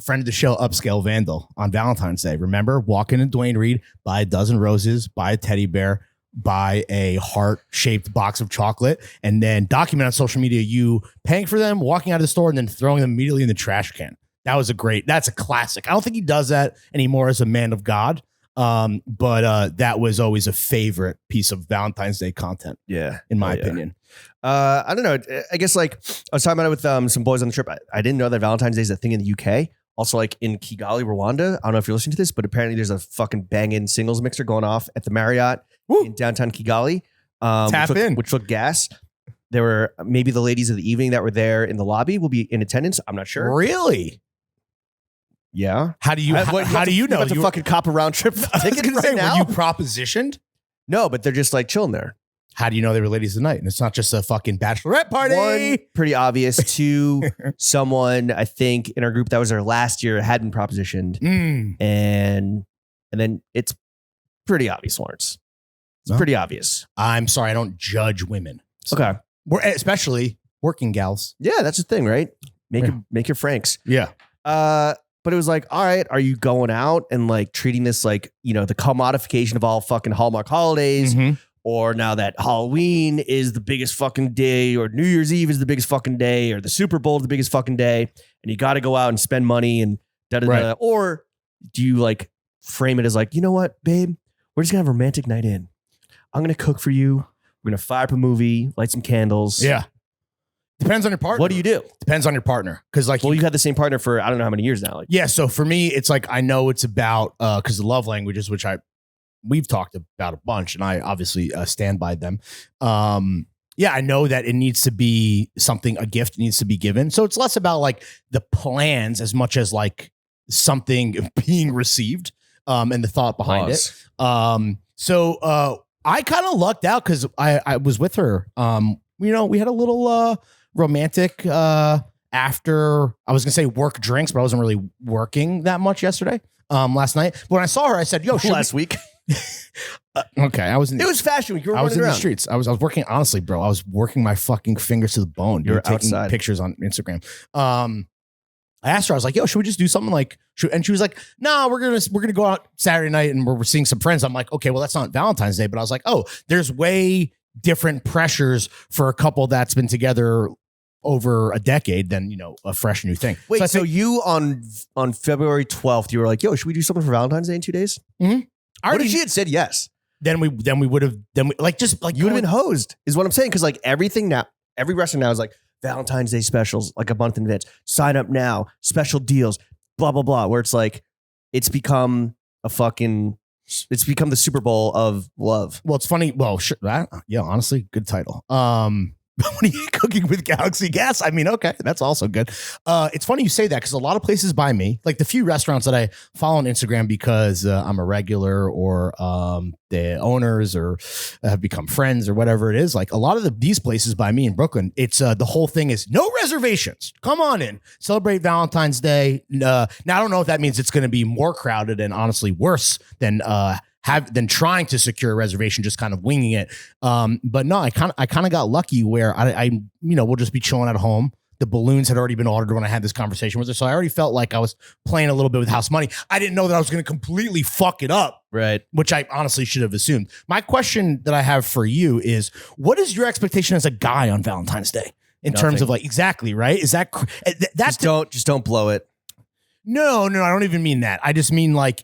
Friend of the show, Upscale Vandal, on Valentine's Day. Remember, walk in Duane Reade, buy a dozen roses, buy a teddy bear, buy a heart-shaped box of chocolate, and then document on social media you paying for them, walking out of the store, and then throwing them immediately in the trash can. That's a classic. I don't think he does that anymore as a man of God. But that was always a favorite piece of Valentine's Day content. Yeah. In my opinion. I don't know. I guess like I was talking about it with some boys on the trip. I didn't know that Valentine's Day is a thing in the UK. Also, like in Kigali, Rwanda. I don't know if you're listening to this, but apparently there's a fucking banging singles mixer going off at the Marriott in downtown Kigali. Which took gas. There were maybe the ladies of the evening that were there in the lobby will be in attendance. I'm not sure. Really? Yeah. How do you know? You have to fucking cop a round trip ticket right now? Were you propositioned? No, but they're just like chilling there. How do you know they were ladies of the night? And it's not just a fucking bachelorette party. One, pretty obvious. Two, someone I think in our group that was there last year had been propositioned. And then it's pretty obvious, Lawrence. It's pretty obvious. I'm sorry, I don't judge women. So okay. Especially working gals. Yeah, that's the thing, right? Make your franks. Yeah. But it was like, all right, are you going out and like treating this like, you know, the commodification of all fucking Hallmark holidays? Or now that Halloween is the biggest fucking day, or New Year's Eve is the biggest fucking day, or the Super Bowl is the biggest fucking day, and you got to go out and spend money and da-da-da. Or do you like frame it as like, you know what, babe, we're just gonna have a romantic night in. I'm gonna cook for you. We're gonna fire up a movie, light some candles. Yeah. Depends on your partner. What do you do? Depends on your partner. Because like, you've had the same partner for I don't know how many years now. Like, yeah. So for me, it's like I know it's about because the love languages, which we've talked about a bunch, and I obviously stand by them. Yeah, I know that it needs to be something, a gift needs to be given. So it's less about like the plans as much as like something being received and the thought behind it. So I kind of lucked out because I was with her. You know, we had a little romantic after, I was gonna say work drinks, but I wasn't really working that much yesterday. Last night. But when I saw her, I said, yo, last week. Okay, it was Fashion Week. I was in the streets. I was working, honestly, bro. I was working my fucking fingers to the bone. You're taking outside. Pictures on Instagram. I asked her, I was like, yo, should we just do something like, and she was like, no, we're gonna go out Saturday night and we're seeing some friends. I'm like, okay, well, that's not Valentine's Day. But I was like, oh, there's way different pressures for a couple that's been together over a decade than, you know, a fresh new thing. Wait, so you on February 12th, you were like, yo, should we do something for Valentine's Day in 2 days? What if she had said yes? Then we would have, like, just like you would have been hosed is what I'm saying. Cause like everything now, every restaurant now is like, Valentine's Day specials like a month in advance. Sign up now, special deals, blah blah blah. Where it's like it's become the Super Bowl of love. Well, it's funny. Well, sure, yeah, honestly, good title. What are you cooking with Galaxy Gas? I mean, okay, that's also good. It's funny you say that because a lot of places by me, like the few restaurants that I follow on Instagram because I'm a regular or the owners or have become friends or whatever it is, like a lot of these places by me in Brooklyn, it's the whole thing is no reservations. Come on in, celebrate Valentine's Day. Now, I don't know if that means it's going to be more crowded and honestly worse than trying to secure a reservation, just kind of winging it. But no, I kind of got lucky where I we'll just be chilling at home. The balloons had already been ordered when I had this conversation with her. So I already felt like I was playing a little bit with house money. I didn't know that I was going to completely fuck it up. Right. Which I honestly should have assumed. My question that I have for you is, what is your expectation as a guy on Valentine's Day in terms of like, exactly, right? Is that, just don't blow it. No, I don't even mean that. I just mean like,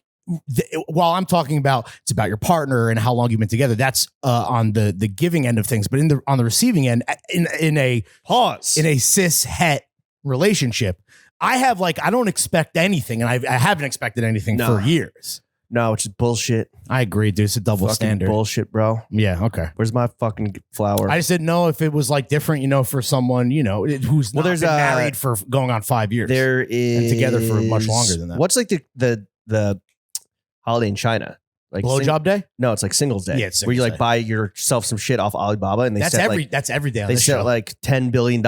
while I'm talking about it's about your partner and how long you've been together, that's on the giving end of things. But on the receiving end, in a cis het relationship, I don't expect anything, and I haven't expected anything for years. No, it's just bullshit. I agree, dude. It's a double standard. Bullshit, bro. Yeah. Okay. Where's my fucking flower? I just didn't know if it was like different, for someone, who's not been married for going on 5 years. There is and together for much longer than that. What's like the holiday in China? Like blowjob day? No, it's like Singles Day. Yeah, it's where you like Day. buy yourself some shit off Alibaba, and that's every day. On they this set show. like $10 billion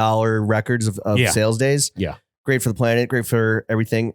records of sales days. Yeah, great for the planet, great for everything.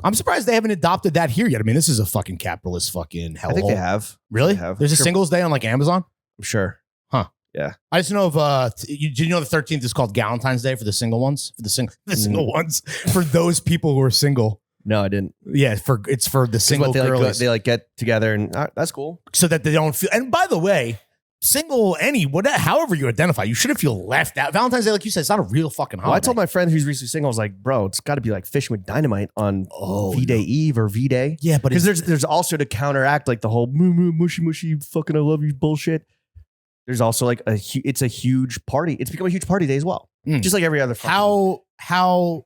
I'm surprised they haven't adopted that here yet. I mean, this is a fucking capitalist fucking hellhole. I think they have. Really? They have. There's a Singles Day on like Amazon? I'm sure. Huh. Yeah. I just know of did you know the 13th is called Galentine's Day for the single ones? For the single ones. For those people who are single. No, I didn't. Yeah, it's for the single girls. They like get together and that's cool. So that they don't feel. And by the way, single, however you identify, you shouldn't feel left out. Valentine's Day, like you said, it's not a real fucking holiday. Well, I told my friend who's recently single, I was like, bro, it's got to be like fishing with dynamite on V-Day Eve or V-Day. Yeah, but because there's also to counteract like the whole mushy fucking I love you bullshit. There's also like it's a huge party. It's become a huge party day as well. Just like every other. How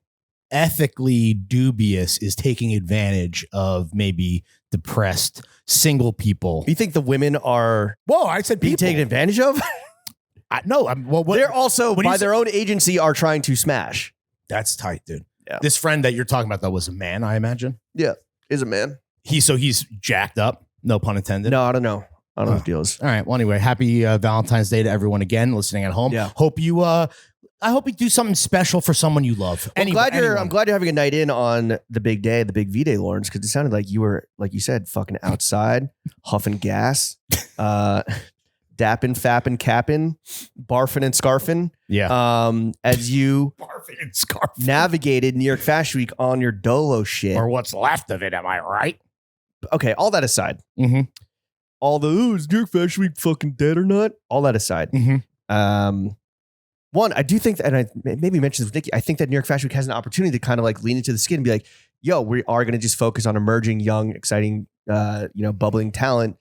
ethically dubious is taking advantage of maybe depressed single people? You think the women are? Whoa, I said being taken advantage of. No, they're also by their own agency are trying to smash. That's tight, dude. Yeah. This friend that you're talking about though was a man, I imagine. Yeah, is a man. He's jacked up. No pun intended. No, I don't know. I don't know what the deal is. All right. Well, anyway, happy Valentine's Day to everyone again listening at home. Yeah. I hope you do something special for someone you love. I'm glad you're having a night in on the big day, the big V-Day, Lawrence, because it sounded like you were, like you said, fucking outside, huffing gas, dapping, fapping, capping, barfing and scarfing. Yeah. As you barfing and scarfing navigated New York Fashion Week on your Dolo shit. Or what's left of it, am I right? Okay, all that aside. Mm-hmm. All is New York Fashion Week fucking dead or not? All that aside. Mm-hmm. One, I do think that, and I maybe mentioned this with Nikki, I think that New York Fashion Week has an opportunity to kind of like lean into the skin and be like, yo, we are going to just focus on emerging, young, exciting, bubbling talent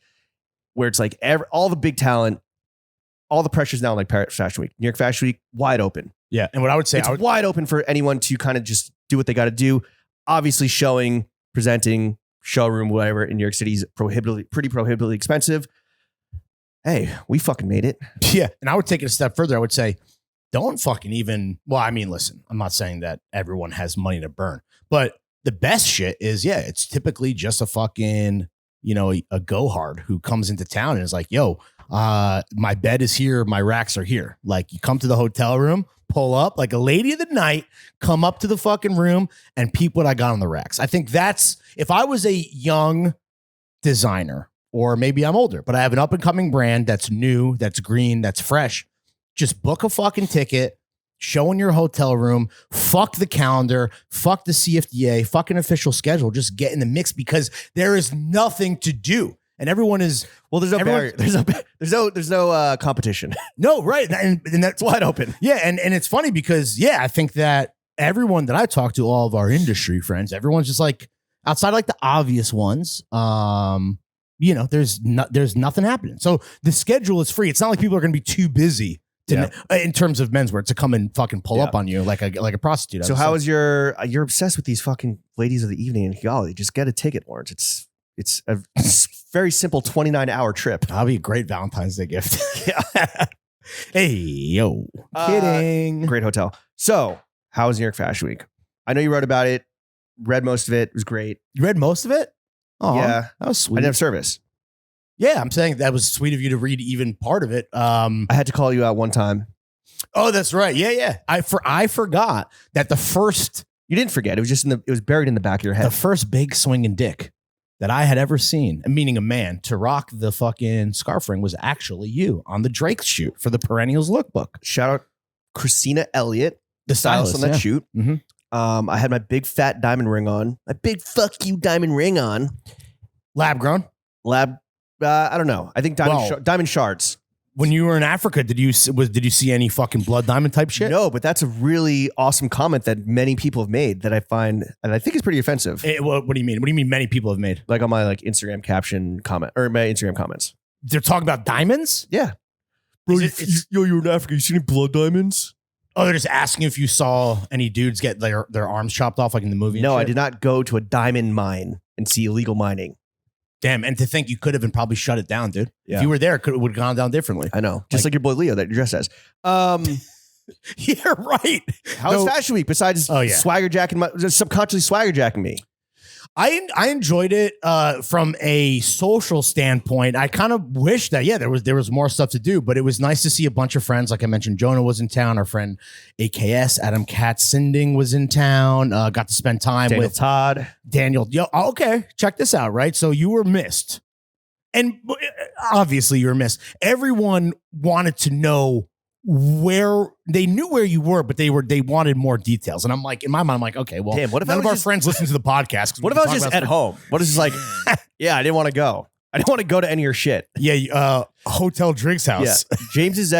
where it's like all the big talent, all the pressure's now like Paris Fashion Week. New York Fashion Week, wide open. Yeah. And what I would say, it's wide open for anyone to kind of just do what they got to do. Obviously showing, presenting, showroom, whatever in New York City is pretty prohibitively expensive. Hey, we fucking made it. Yeah. And I would take it a step further. I would say, don't fucking even, well, I mean, listen, I'm not saying that everyone has money to burn, but the best shit is, yeah, it's typically just a fucking, a go hard who comes into town and is like, yo, my bed is here. My racks are here. Like you come to the hotel room, pull up like a lady of the night, come up to the fucking room and peep what I got on the racks. I think that's, if I was a young designer, or maybe I'm older, but I have an up and coming brand that's new, that's green, that's fresh. Just book a fucking ticket, show in your hotel room, fuck the calendar, fuck the CFDA, fuck an official schedule. Just get in the mix because there is nothing to do. And everyone is, well, there's no barrier. There's no competition. No, right. And that's wide open. Yeah. And it's funny because, yeah, I think that everyone that I talk to, all of our industry friends, everyone's just like, outside like the obvious ones, there's nothing happening. So the schedule is free. It's not like people are going to be too busy in terms of menswear to come and fucking pull up on you like a prostitute. So how was you're obsessed with these fucking ladies of the evening in Kigali? Just get a ticket, Lawrence. It's a very simple 29-hour trip. That'll be a great Valentine's Day gift. Yeah. Hey, yo. Kidding. Great hotel. So how was New York Fashion Week? I know you wrote about it. Read most of it. It was great. You read most of it? Oh, yeah. That was sweet. I didn't have service. Yeah, I'm saying that was sweet of you to read even part of it. I had to call you out one time. Oh, that's right. Yeah. I forgot that the first... You didn't forget. It was just it was buried in the back of your head. The first big swinging dick that I had ever seen, meaning a man, to rock the fucking scarf ring was actually you on the Drake shoot for the Perennials lookbook. Shout out Christina Elliott, the stylist on that shoot. Mm-hmm. I had my big fat diamond ring on. My big fuck you diamond ring on. Lab grown? I don't know. I think diamond shards. When you were in Africa, did you see any fucking blood diamond type shit? No, but that's a really awesome comment that many people have made that I find, and I think is pretty offensive. What do you mean? What do you mean many people have made? Like on my Instagram caption comment or my Instagram comments. They're talking about diamonds? Yeah. Bro, you're in Africa. You see any blood diamonds? Oh, they're just asking if you saw any dudes get their arms chopped off like in the movie? No, I did not go to a diamond mine and see illegal mining. Damn, and to think you could have and probably shut it down, dude. Yeah. If you were there, it would have gone down differently. I know. Just like your boy Leo that you're dressed as. Yeah, right. How was Fashion Week besides swagger jacking subconsciously swagger jacking me? I enjoyed it from a social standpoint. I kind of wish that there was more stuff to do, but it was nice to see a bunch of friends. Like I mentioned, Jonah was in town. Our friend AKS Adam Katz-Sinding was in town. Got to spend time with Todd. Daniel. Okay, check this out. Right, so you were missed, and obviously you were missed. Everyone wanted to know where they knew where you were, but they wanted more details. And I'm like, in my mind, I'm like, okay, well, damn, what if none of our friends listen to the podcast? What if I was just at home? What is this like? Yeah, I didn't want to go. I didn't want to go to any of your shit. Yeah, Hotel Drinks House. Yeah. James is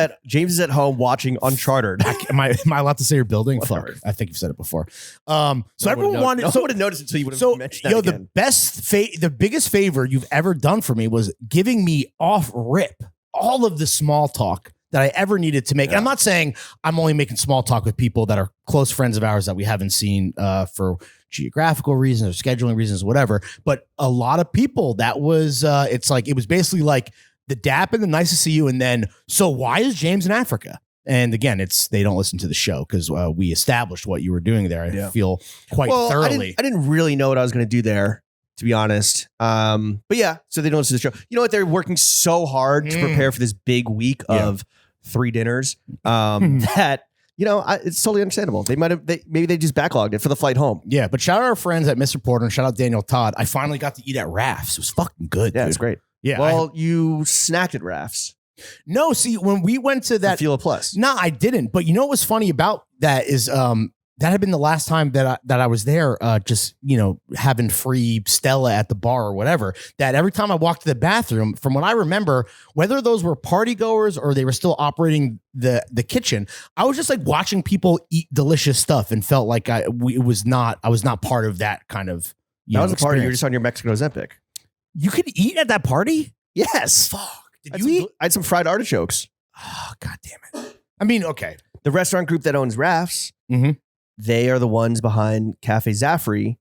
at home watching Uncharted. Am I allowed to say your building? Fuck, I think you've said it before. So everyone wanted. No one would have noticed until you would have mentioned that again. The biggest favor you've ever done for me was giving me off rip all of the small talk that I ever needed to make. And I'm not saying I'm only making small talk with people that are close friends of ours that we haven't seen for geographical reasons or scheduling reasons, whatever. But a lot of people that was, it was basically like the dap and the nice to see you. And then, so why is James in Africa? And again, they don't listen to the show because we established what you were doing there. I feel quite thoroughly. I didn't really know what I was going to do there, to be honest. But yeah, so they don't listen to the show. You know what? They're working so hard to prepare for this big week of 3 dinners that, it's totally understandable. Maybe they just backlogged it for the flight home. Yeah, but shout out our friends at Mr. Porter and shout out Daniel Todd. I finally got to eat at Raff's. It was fucking good. Yeah, dude. It's great. Yeah. Well, you snacked at Raff's. No, see, when we went to that Feel a Plus. No, I didn't. But you know what was funny about that is that had been the last time that I was there, just, having free Stella at the bar or whatever, that every time I walked to the bathroom, from what I remember, whether those were party goers or they were still operating the kitchen, I was just like watching people eat delicious stuff and felt like I was not part of that kind of, that was a party. You were just on your Mexican Ozempic. You could eat at that party? Yes. Fuck. Did you eat? I had some fried artichokes. Oh, God damn it. I mean, okay. The restaurant group that owns Raff's, they are the ones behind Cafe Zaffrey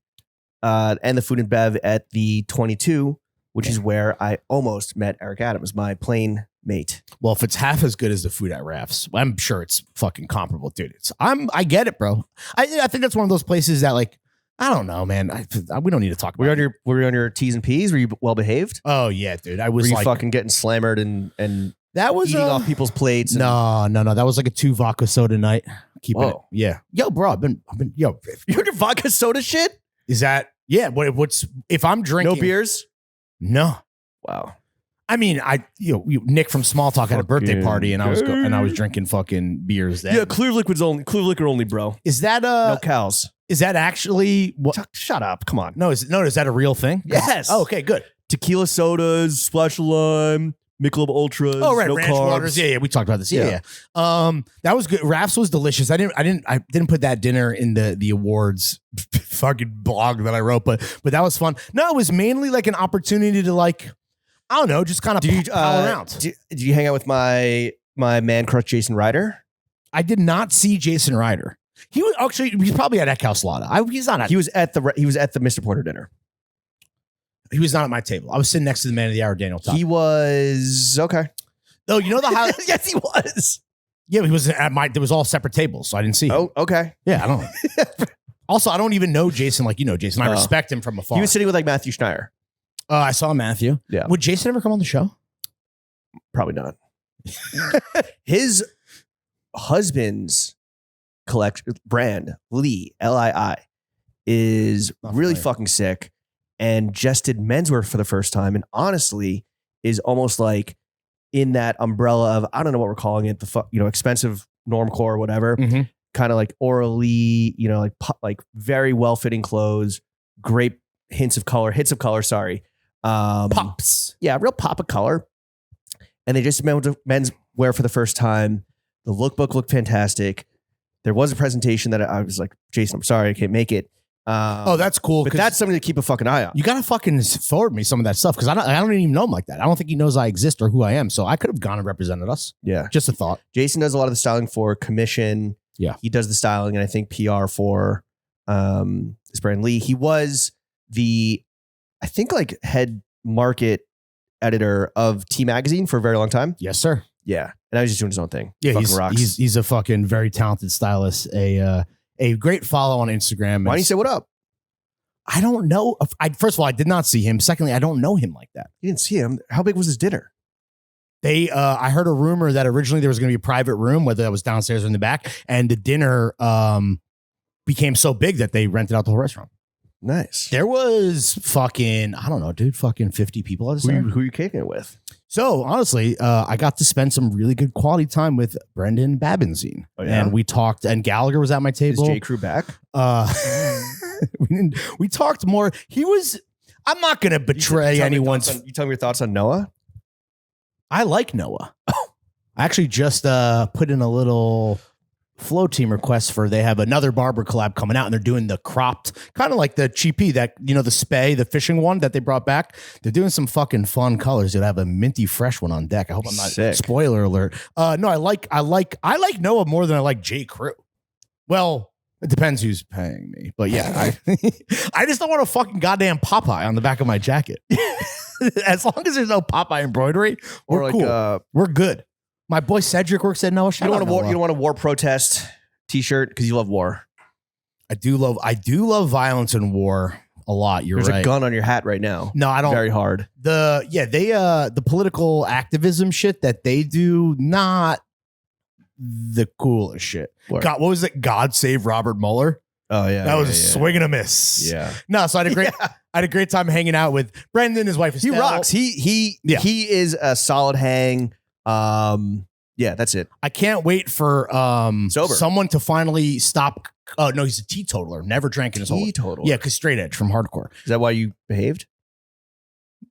and the food and bev at the 22, which is where I almost met Eric Adams, my plane mate. Well, if it's half as good as the food at Raff's, I'm sure it's fucking comparable, dude. I get it, bro. I think that's one of those places that, like, I don't know, man. We don't need to talk about it. Were you on your T's and P's? Were you well behaved? Oh yeah, dude. I was. Were you like, fucking getting slammered and that was eating off people's plates? No. That was like a 2 vodka soda night. Keeping it. Yeah. Yo, bro. I've been. Yo, you're into vodka soda shit. Is that? Yeah. What's if I'm drinking no beers? No. Wow. I mean, Nick from Small Talk had a birthday party, and I was drinking fucking beers. Then. Yeah, clear liquor only, bro. Is that no cows? Is that actually what? Shut up! Come on. No, is that a real thing? Yes. Oh, okay, good. Tequila sodas, splash of lime, Michelob Ultras. Oh, right, no ranch carbs. waters. Yeah, we talked about this. Yeah. That was good. Raff's was delicious. I didn't put that dinner in the awards fucking blog that I wrote, but that was fun. No, it was mainly like an opportunity to, like, I don't know, just kind of pal around. Did you hang out with my my man crush Jason Ryder. I did not see Jason Ryder. He was actually he's probably at Eckhouse Lotta. He's not. He was at the Mr. Porter dinner. He was not at my table. I was sitting next to the man of the hour, Daniel Todd. He was okay. Oh, you know the how? Yes, he was. Yeah, he was at my. There was all separate tables, so I didn't see him. Oh, okay. Yeah, I don't. Also, I don't even know Jason like you know Jason. I respect him from afar. He was sitting with like Matthew Schneier. I saw Matthew. Yeah. Would Jason ever come on the show? Probably not. His husband's brand, Lee, Lii, is really fucking sick and just did menswear for the first time. And honestly, is almost like in that umbrella of, I don't know what we're calling it, expensive normcore or whatever. Mm-hmm. Kind of like orally, like very well-fitting clothes, great hits of color, sorry. Pops. Yeah, real pop of color. And they just men's wear for the first time. The lookbook looked fantastic. There was a presentation that I was like, Jason, I'm sorry, I can't make it. That's cool. But that's something to keep a fucking eye on. You got to fucking forward me some of that stuff because I don't even know him like that. I don't think he knows I exist or who I am. So I could have gone and represented us. Yeah. Just a thought. Jason does a lot of the styling for Commission. Yeah. He does the styling and I think PR for his brand Lee. He was I think like head market editor of T Magazine for a very long time. Yes, sir. Yeah. And I was just doing his own thing. Yeah, he's a fucking very talented stylist. A great follow on Instagram. Why don't you say what up? I don't know. First of all, I did not see him. Secondly, I don't know him like that. You didn't see him. How big was his dinner? I heard a rumor that originally there was going to be a private room, whether that was downstairs or in the back, and the dinner became so big that they rented out the whole restaurant. Nice. There was fucking, I don't know, dude, fucking 50 people. Who are you kicking it with? So honestly, I got to spend some really good quality time with Brendan Babenzine. Oh, yeah? And we talked, and Gallagher was at my table. Is J. Crew back? We talked more. I'm not going to betray anyone's. You tell me your thoughts on Noah? I like Noah. I actually just put in a little flow team request they have another barber collab coming out and they're doing the cropped, kind of like the cheapy, that, the Spay, the fishing one that they brought back. They're doing some fucking fun colors. You'll have a minty fresh one on deck. I hope I'm not sick. Spoiler alert. No, I like Noah more than I like J. Crew. Well, it depends who's paying me, but yeah, I just don't want a fucking goddamn Popeye on the back of my jacket. As long as there's no Popeye embroidery, we're cool. We're good. My boy Cedric works at Noah. You don't want a war protest t-shirt because you love war. I do love violence and war a lot. There's a gun on your hat right now. No, I don't. Very hard. The political activism shit that they do, not the coolest shit. God, what was it? God Save Robert Mueller. Oh yeah, that was a swing and a miss. Yeah. No, so I had a great time hanging out with Brendan. His wife Estelle. He rocks. He is a solid hang. Yeah, that's it. I can't wait for someone to finally stop. Oh no, he's a teetotaler. Never drank in his whole life. Teetotaler. Yeah, because straight edge from hardcore. Is that why you behaved?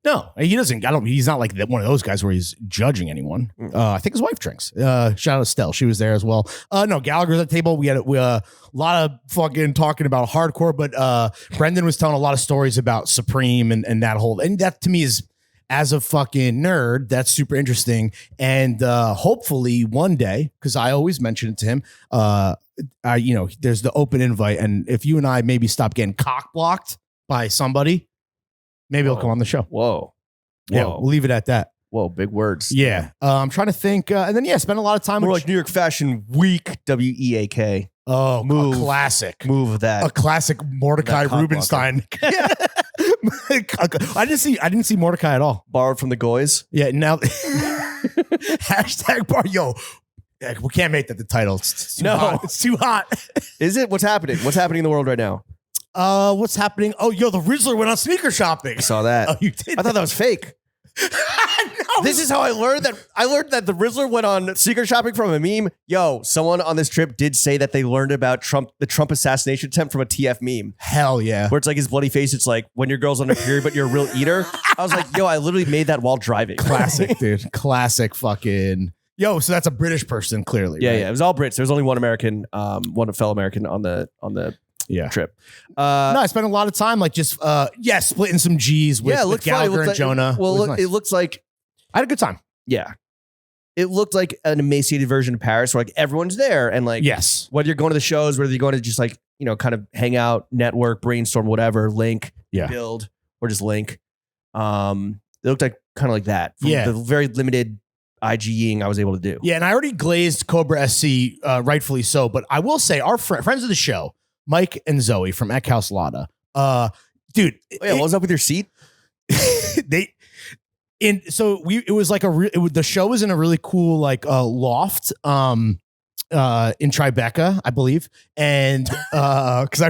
No, he doesn't. He's not like one of those guys where he's judging anyone. I think his wife drinks. Shout out to Stell. She was there as well. No, Gallagher's at the table. We had a lot of fucking talking about hardcore, but Brendan was telling a lot of stories about Supreme and that whole, and that to me is, as a fucking nerd, that's super interesting. And hopefully one day, because I always mention it to him, there's the open invite. And if you and I maybe stop getting cock blocked by somebody, maybe he'll come on the show. Whoa. Yeah, we'll leave it at that. Whoa, big words. Yeah. I'm trying to think. And then, spend a lot of time. More like New York Fashion Week, WEAK. Oh, move. A classic. Move that. A classic Mordecai Rubenstein. I didn't see Mordecai at all. Borrowed from the Goys. Yeah, now hashtag bar. Yo, we can't make that the title. It's too hot. It's too hot. Is it? What's happening? What's happening in the world right now? What's happening? Oh, yo, the Rizzler went on sneaker shopping. I saw that. Oh, you did? I thought that was fake. No. This is how I learned that. I learned that the Rizzler went on sneaker shopping from a meme. Yo, someone on this trip did say that they learned about the Trump assassination attempt from a TF meme. Hell yeah. Where it's like his bloody face. It's like when your girl's on her period, but you're a real eater. I was like, yo, I literally made that while driving. Classic, dude. Classic fucking. Yo, so that's a British person, clearly. Yeah, right? yeah. It was all Brits. There was only one American, one fellow American on the trip. No, I spent a lot of time splitting some G's with Gallagher and Jonah. Well, it looks like I had a good time. Yeah. it looked like an emaciated version of Paris where like everyone's there. And like, yes, whether you're going to the shows, whether you're going to just like, kind of hang out, network, brainstorm, whatever, link, build, or just link. It looked like kind of like that. From the very limited IGing I was able to do. Yeah. And I already glazed Cobra SC, rightfully so. But I will say our friends of the show, Mike and Zoe from Eckhouse Lotta, dude. What was up with your seat? It was like the show was in a really cool like loft in Tribeca, I believe, and because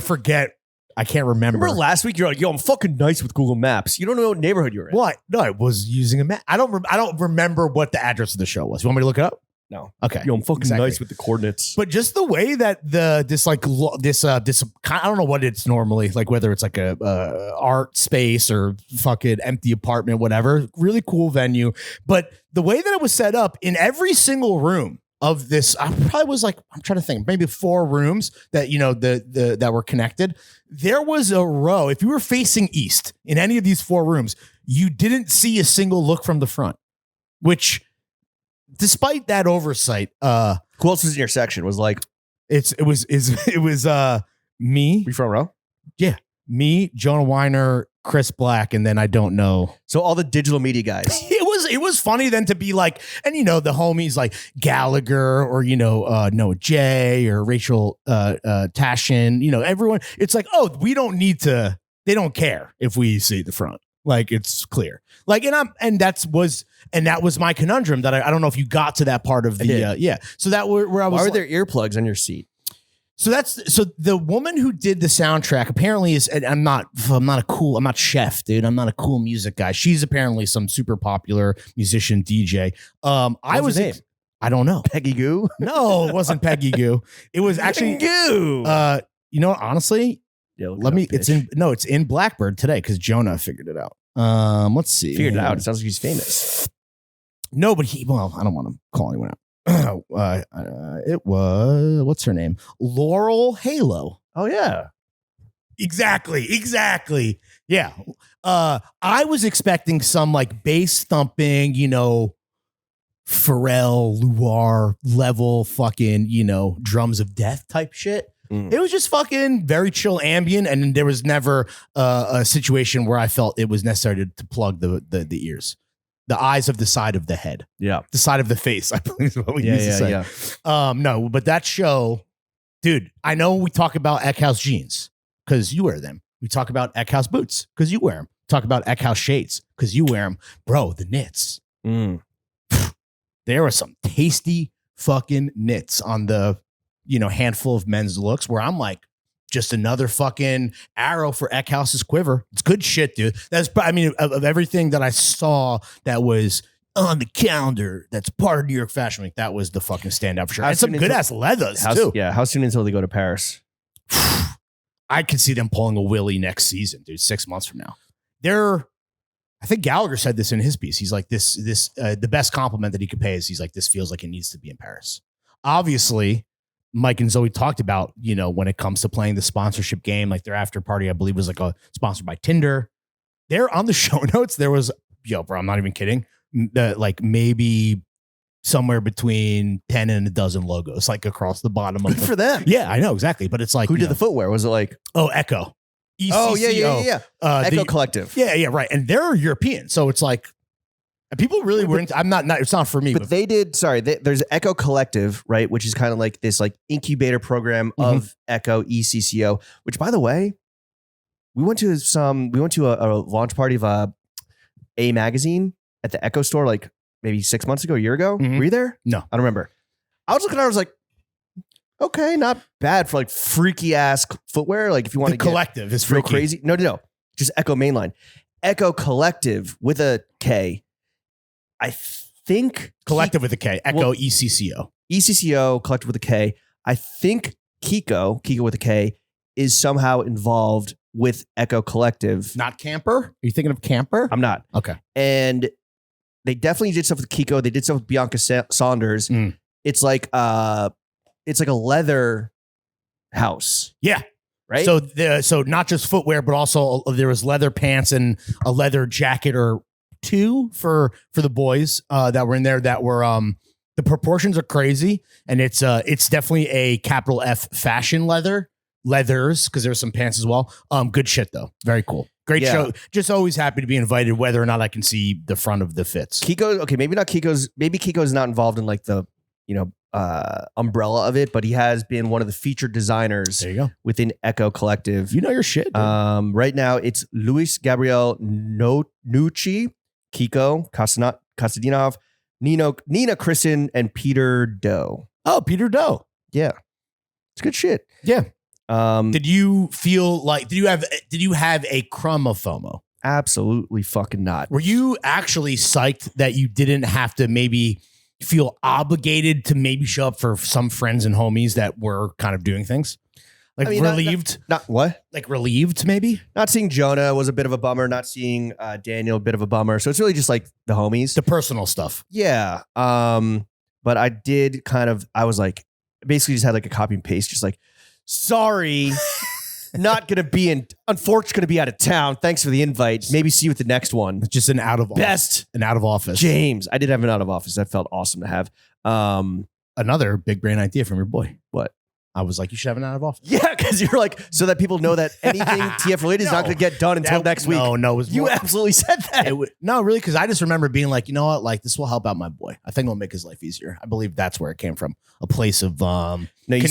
I can't remember. Last week you're like, yo, I'm fucking nice with Google Maps. You don't know what neighborhood you're in. What? No, I was using a map. I don't remember what the address of the show was. You want me to look it up? No. Okay. Yo, I'm fucking nice with the coordinates. But just the way that this I don't know what it's normally like, whether it's like a art space or fucking empty apartment, whatever. Really cool venue. But the way that it was set up in every single room of this, I probably was like, I'm trying to think, maybe 4 rooms that that were connected. There was a row. If you were facing east in any of these 4 rooms, you didn't see a single look from the front, which. Despite that oversight, who else was in your section? Was like it was me. We front row? Yeah. Me, Jonah Weiner, Chris Black, and then I don't know. So all the digital media guys. It was funny then to be like, and the homies like Gallagher or Noah J or Rachel Tashin, everyone. It's like, oh, we don't need to. They don't care if we see the front. Like it's clear. Like that was my conundrum that I don't know if you got to that part of the So that where I was. Why were there earplugs on your seat? So the woman who did the soundtrack apparently is, and I'm not chef, dude. I'm not a cool music guy. She's apparently some super popular musician DJ. What's her name? I don't know. Peggy Goo? No, it wasn't Peggy Goo. It was actually Goo. Honestly. Yeah, it's in Blackbird today because Jonah figured it out. Let's see. Figured it out. It sounds like he's famous. No, but I don't want to call anyone out. It was, what's her name? Laurel Halo. Oh yeah. Exactly. Yeah. I was expecting some like bass thumping, Pharrell, Luar level fucking, drums of death type shit. It was just fucking very chill ambient, and there was never a situation where I felt it was necessary to plug the ears. The eyes of the side of the head. Yeah. The side of the face, I believe is what we used to say. Yeah. No, but that show, dude, I know we talk about Eckhouse jeans because you wear them. We talk about Eckhouse boots because you wear them. Talk about Eckhouse shades because you wear them. Bro, the knits. There are some tasty fucking knits on the handful of men's looks where I'm like, just another fucking arrow for Eckhouse's quiver. It's good shit, dude. Of everything that I saw that was on the calendar, that's part of New York Fashion Week, that was the fucking standout for sure. And some good ass leathers too. Yeah. How soon until they go to Paris? I could see them pulling a Willie next season, dude. 6 months from now. I think Gallagher said this in his piece. He's like, the best compliment that he could pay is he's like, this feels like it needs to be in Paris. Obviously, Mike and Zoe talked about, when it comes to playing the sponsorship game, like their after party, I believe was like sponsored by Tinder. There on the show notes, there was, bro, I'm not even kidding. Like maybe somewhere between 10 and a dozen logos, like across the bottom of Good for them. Yeah, I know exactly. But it's like, who did the footwear? Was it like, Echo? ECCO. Oh, yeah. Echo Collective. Yeah, right. And they're European. So it's like, people really were into, it's not for me. But they did, there's Echo Collective, right? Which is kind of like this like incubator program of Echo ECCO, which by the way, we went to a launch party of a magazine at the Echo store like maybe 6 months ago, a year ago. Were you there? No. I don't remember. I was looking at it, I was like, okay, not bad for like freaky ass footwear. Like if you want to Collective is real freaky. crazy. No. Just Echo Mainline. Echo Collective with a K. I think Collective with a K. Echo ECCO. ECCO Collective with a K. I think Kiko with a K is somehow involved with Echo Collective. Not Camper? Are you thinking of Camper? I'm not. Okay. And they definitely did stuff with Kiko. They did stuff with Bianca Saunders. It's like a leather house. Yeah. Right. So not just footwear, but also there was leather pants and a leather jacket or two for the boys that were in there that were The proportions are crazy, and it's definitely a capital F fashion leathers, because there's some pants as well. Good shit though. Very cool. Great show. Just always happy to be invited, whether or not I can see the front of the fits. Kiko, okay, maybe not Kiko's. Maybe Kiko's not involved in like the umbrella of it, but he has been one of the featured designers. There you go. Within Echo Collective. You know your shit. Dude. Right now it's Luis Gabriel Nucci, Kiko Kostadinov, Nina Kristen, and Peter Doe. Oh, Peter Doe. Yeah, it's good shit. Yeah. Did you have a crumb of FOMO? Absolutely fucking not. Were you actually psyched that you didn't have to maybe feel obligated to maybe show up for some friends and homies that were kind of doing things? Like, I mean, relieved? Not what? Like relieved, maybe? Not seeing Jonah was a bit of a bummer. Not seeing Daniel, a bit of a bummer. So it's really just like the homies. The personal stuff. Yeah. But I did I was like, basically just had like a copy and paste, just like, sorry, unfortunately going to be out of town. Thanks for the invite. Maybe see you at the next one. Just an out of office. James. I did have an out of office. That felt awesome to have. Another big brain idea from your boy. What? I was like, you should have an out of office. Yeah, because you're like, so that people know that anything TF related is not going to get done until next week. No, you absolutely said that. No, really, because I just remember being like, you know what, like this will help out my boy. I think it'll make his life easier. I believe that's where it came from. A place of you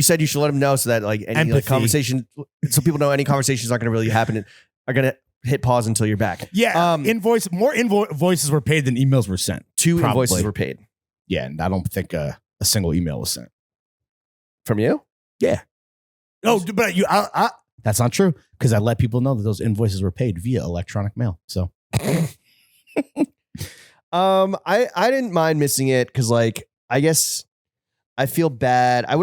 said you should let him know so that like any like, conversation, so people know any conversations aren't going to really happen, are going to hit pause until you're back. Yeah, more invoices were paid than emails were sent. 2 invoices were paid. Yeah, and I don't think a single email was sent. From you? Yeah. Oh, but that's not true, because I let people know that those invoices were paid via electronic mail. So, I didn't mind missing it because, like, I guess I feel bad. I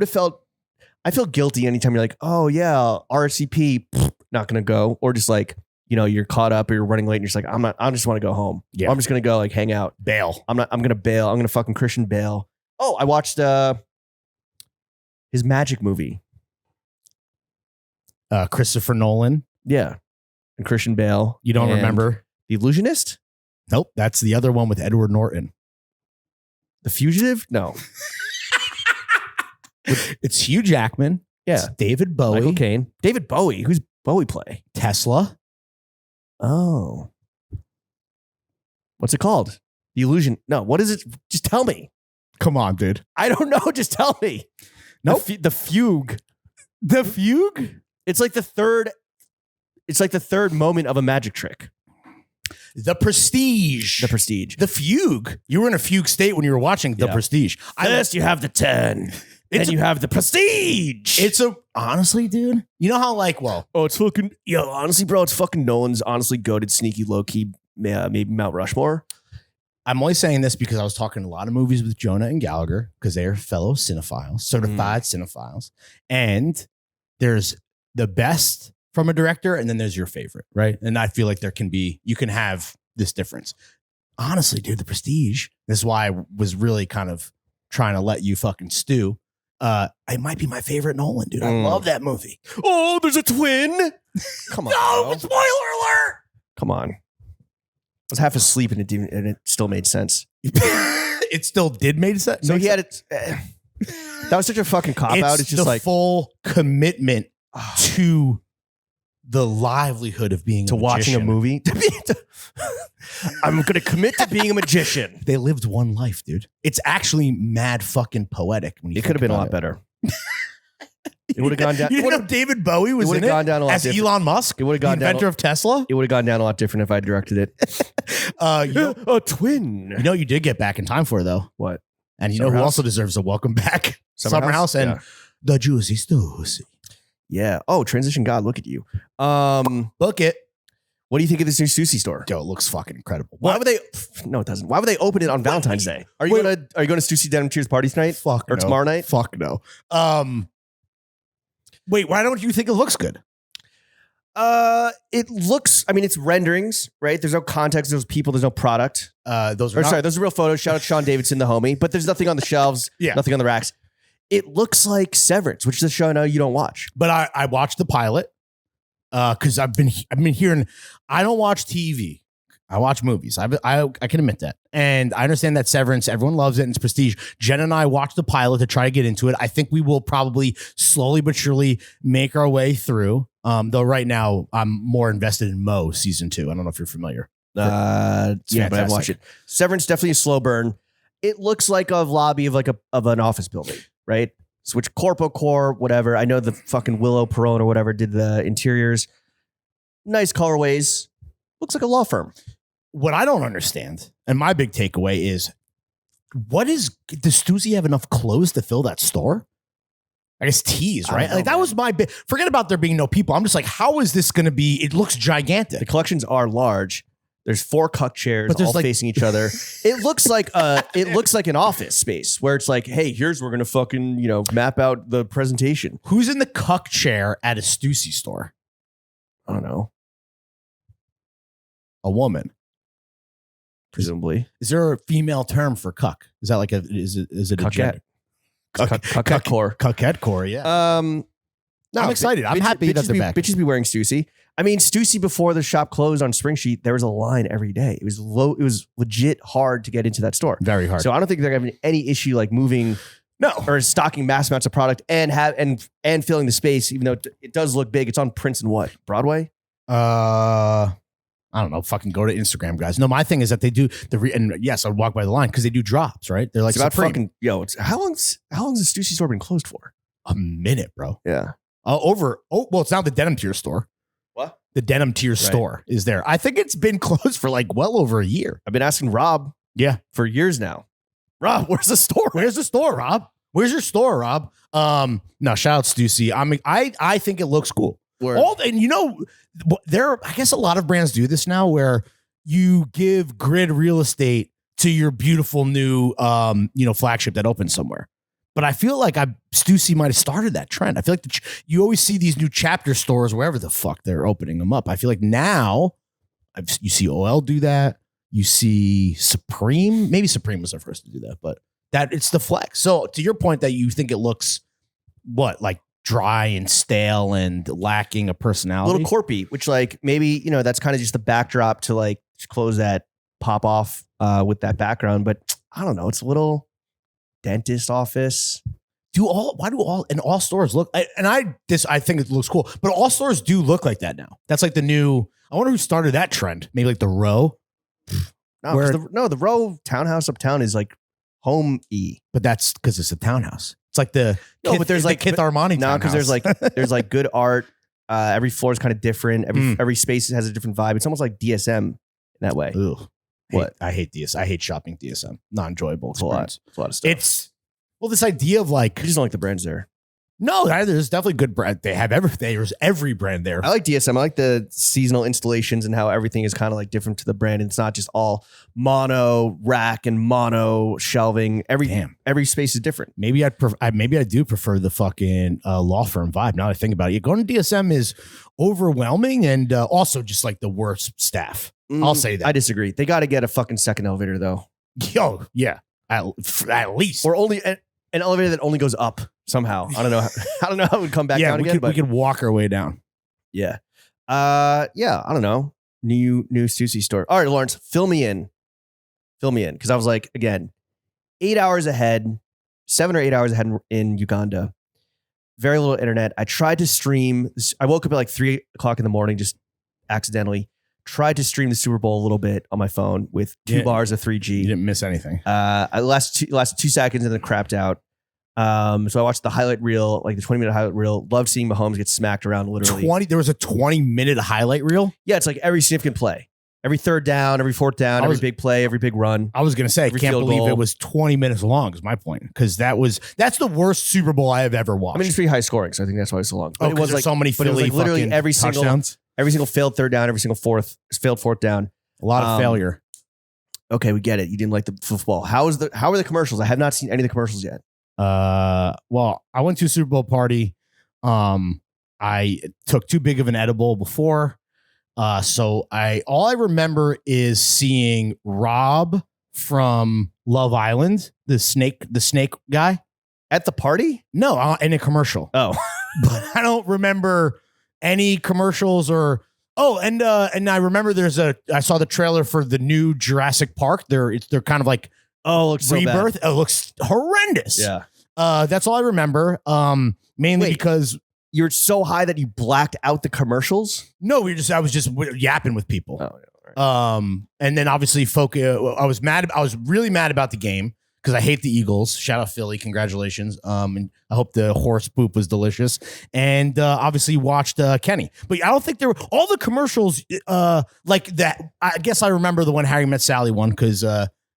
feel guilty anytime you're like, oh yeah, RSVP, not gonna go, or just like, you're caught up or you're running late and you're just like, I just want to go home. Yeah, I'm just gonna go like hang out, bail. I'm gonna bail. I'm gonna fucking Christian bail. Oh, I watched his Magic movie. Christopher Nolan. Yeah. And Christian Bale. You don't remember? The Illusionist? Nope. That's the other one with Edward Norton. The Fugitive? No. It's Hugh Jackman. Yeah. It's David Bowie. Michael Caine. David Bowie. Who's Bowie play? Tesla. Oh. What's it called? The Illusion. No, what is it? Just tell me. Come on, dude. I don't know. Just tell me. Nope. The Fugue. The Fugue? It's like the third moment of a magic trick. The Prestige. The Prestige. The Fugue. You were in a fugue state when you were watching The Prestige. First you have the 10. Then you have the Prestige. Honestly, dude, you know how it's fucking, honestly, bro, it's fucking Nolan's honestly goated sneaky low-key, maybe Mount Rushmore. I'm only saying this because I was talking a lot of movies with Jonah and Gallagher because they are fellow cinephiles, certified cinephiles. And there's the best from a director and then there's your favorite, right? And I feel like you can have this difference. Honestly, dude, The Prestige, this is why I was really kind of trying to let you fucking stew. It might be my favorite Nolan, dude. I love that movie. Oh, there's a twin. Come on. No, spoiler alert. Come on. I was half asleep and it still made sense. It still did make sense. So he had it. That was such a fucking cop out. It's just like full commitment to the livelihood of being watching a movie. I'm going to commit to being a magician. They lived one life, dude. It's actually mad fucking poetic. It could have been a lot better. It would have gone down. You know, David Bowie was in it gone down a lot as Elon Musk. It would have gone the inventor of Tesla. It would have gone down a lot different if I directed it. A twin. You know, you did get back in time for though. What? And you know who also deserves a welcome back? Summer House and the Juicy Stussy. Yeah. Oh, transition God, look at you. Book it. What do you think of this new Stussy store? Yo, it looks fucking incredible. Why would they? No, it doesn't. Why would they open it on Valentine's Day? Are you going to Stussy Denim Cheers party tonight? Fuck or tomorrow night? Fuck no. Wait, why don't you think it looks good? It looks. I mean, it's renderings, right? There's no context. There's people. There's no product. Those are real photos. Shout out Sean Davidson, the homie. But there's nothing on the shelves. Yeah, nothing on the racks. It looks like Severance, which is a show I know you don't watch. But I watched the pilot because I've been hearing. I don't watch TV. I watch movies. I can admit that. And I understand that Severance, everyone loves it and it's prestige. Jen and I watched the pilot to try to get into it. I think we will probably slowly but surely make our way through. Though right now I'm more invested in Mo season 2. I don't know if you're familiar. Yeah, but I've watched it. Severance, definitely a slow burn. It looks like a lobby of an office building, right? Switch Corpo Core, whatever. I know the fucking Willow Perone or whatever did the interiors. Nice colorways. Looks like a law firm. What I don't understand, and my big takeaway is, does Stussy have enough clothes to fill that store? I guess tees, right? Like that was my big, forget about there being no people. I'm just like, how is this going to be? It looks gigantic. The collections are large. There's 4 cuck chairs all facing each other. It looks like an office space where it's like, hey, here's we're gonna fucking map out the presentation. Who's in the cuck chair at a Stussy store? I don't know. A woman. Presumably. Is there a female term for cuck? Is that like is it cuckette? A gender? Cuckette core. Cuckette core, yeah. No, I'm excited. I'm happy that they're back. Bitches be wearing Stussy. I mean, Stussy before the shop closed on Spring Street, there was a line every day. It was It was legit hard to get into that store. Very hard. So I don't think they're having any issue like moving or stocking mass amounts of product and filling the space, even though it does look big. It's on Prince and what? Broadway? I don't know. Fucking go to Instagram, guys. No, my thing is that they do and yes, I would walk by the line because they do drops, right? They're like, it's about fucking how long's the Stussy store been closed for? A minute, bro. Yeah. It's now the denim tier store. What? The denim tier store is there. I think it's been closed for like well over a year. I've been asking Rob. Yeah. For years now. Rob, where's the store? Where's the store, Rob? Where's your store, Rob? No, shout out Stussy. I think it looks cool. I guess a lot of brands do this now where you give grid real estate to your beautiful new flagship that opens somewhere. But I feel like Stussy might have started that trend. I feel like you always see these new chapter stores wherever the fuck they're opening them up. I feel like now you see OL do that. You see Supreme. Maybe Supreme was the first to do that, but that it's the flex. So to your point that you think it looks like dry and stale and lacking a personality. A little corpy, which like maybe, that's kind of just the backdrop to like close that pop off with that background. But I don't know. It's a little dentist office. Why do all stores look, I think it looks cool, but all stores do look like that now. That's like the new, I wonder who started that trend. Maybe like the Row. The Row townhouse uptown is like home-y. But that's because it's a townhouse. It's like but there's like Kith Armani. No, because there's like good art. Every floor is kind of different. Every space has a different vibe. It's almost like DSM in that way. Ugh. What? I hate DSM. I hate shopping DSM. Not enjoyable. It's a lot of stuff. This idea of like, you just don't like the brands there. No, there's definitely good brand. There's every brand there. I like DSM. I like the seasonal installations and how everything is kind of like different to the brand. It's not just all mono rack and mono shelving. Every space is different. Maybe I do prefer the fucking law firm vibe. Now that I think about it, going to DSM is overwhelming and also just like the worst staff. I'll say that. I disagree. They got to get a fucking second elevator though. Yo, yeah, at least, or only an elevator that only goes up somehow. I don't know. I don't know how it would come back down again. We could walk our way down. Yeah. I don't know. New Stussy store. All right, Lawrence, fill me in. Because I was like, again, 7 or 8 hours ahead in Uganda. Very little internet. I tried to stream. I woke up at like 3 o'clock in the morning, just accidentally. Tried to stream the Super Bowl a little bit on my phone with 2 bars of 3G. You didn't miss anything. I lasted 2 seconds and then crapped out. So I watched the highlight reel, like the 20-minute highlight reel. Loved seeing Mahomes get smacked around literally. There was a 20-minute highlight reel? Yeah, it's like every significant play. Every third down, every fourth down, every big play, every big run. I was going to say, I can't believe it was 20 minutes long is my point. Because that's the worst Super Bowl I have ever watched. I mean, it's pretty high scoring, so I think that's why it's so long. But it was like so many Philly like literally every touchdowns. Every single failed third down, every single failed fourth down. A lot of failure. Okay, we get it. You didn't like the football. How are the commercials? I have not seen any of the commercials yet. Well, I went to a Super Bowl party. I took too big of an edible before. So all I remember is seeing Rob from Love Island, the snake guy at the party. No, in a commercial. Oh, but I don't remember any commercials or Oh, and I remember I saw the trailer for the new Jurassic Park. They're kind of like it looks rebirth. So bad. It looks horrendous. Yeah. That's all I remember. Mainly because you're so high that you blacked out the commercials. No, I was just yapping with people. Oh, yeah, right. And then obviously I was mad. I was really mad about the game because I hate the Eagles. Shout out Philly. Congratulations. And I hope the horse poop was delicious. And obviously watched Kenny. But I don't think there were all the commercials like that. I guess I remember the one Harry Met Sally one because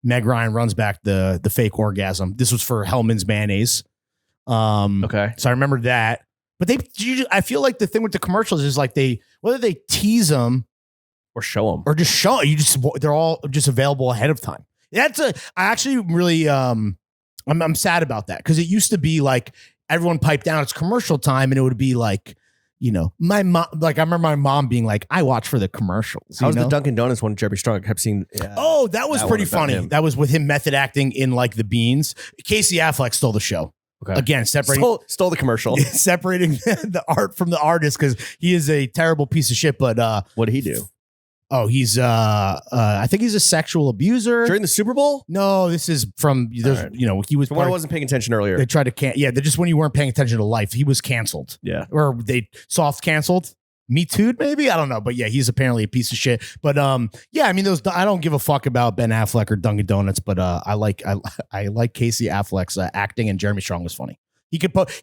Meg Ryan runs back the fake orgasm. This was for Hellman's mayonnaise. Okay. So I remember that. But I feel like the thing with the commercials is like whether they tease them or show them or just show they're all just available ahead of time. I actually really I'm sad about that because it used to be like everyone piped down it's commercial time and it would be like, my mom, like I remember my mom being like, I watch for the commercials. How was the Dunkin' Donuts one? Jeremy Strong. I kept seeing. Yeah, that was pretty funny. That was with him method acting in like the Beans. Casey Affleck stole the show. Okay. Again, separating stole the commercial, separating the art from the artist because he is a terrible piece of shit. But what did he do? Oh, he's I think he's a sexual abuser during the Super Bowl. No, this is from he was. So when I wasn't paying attention earlier, they tried to they're just when you weren't paying attention to life. He was canceled. Yeah, or they soft canceled. Me Too, maybe I don't know, but yeah, he's apparently a piece of shit. But yeah, I mean I don't give a fuck about Ben Affleck or Dunkin' Donuts, but I like Casey Affleck's acting, and Jeremy Strong was funny. He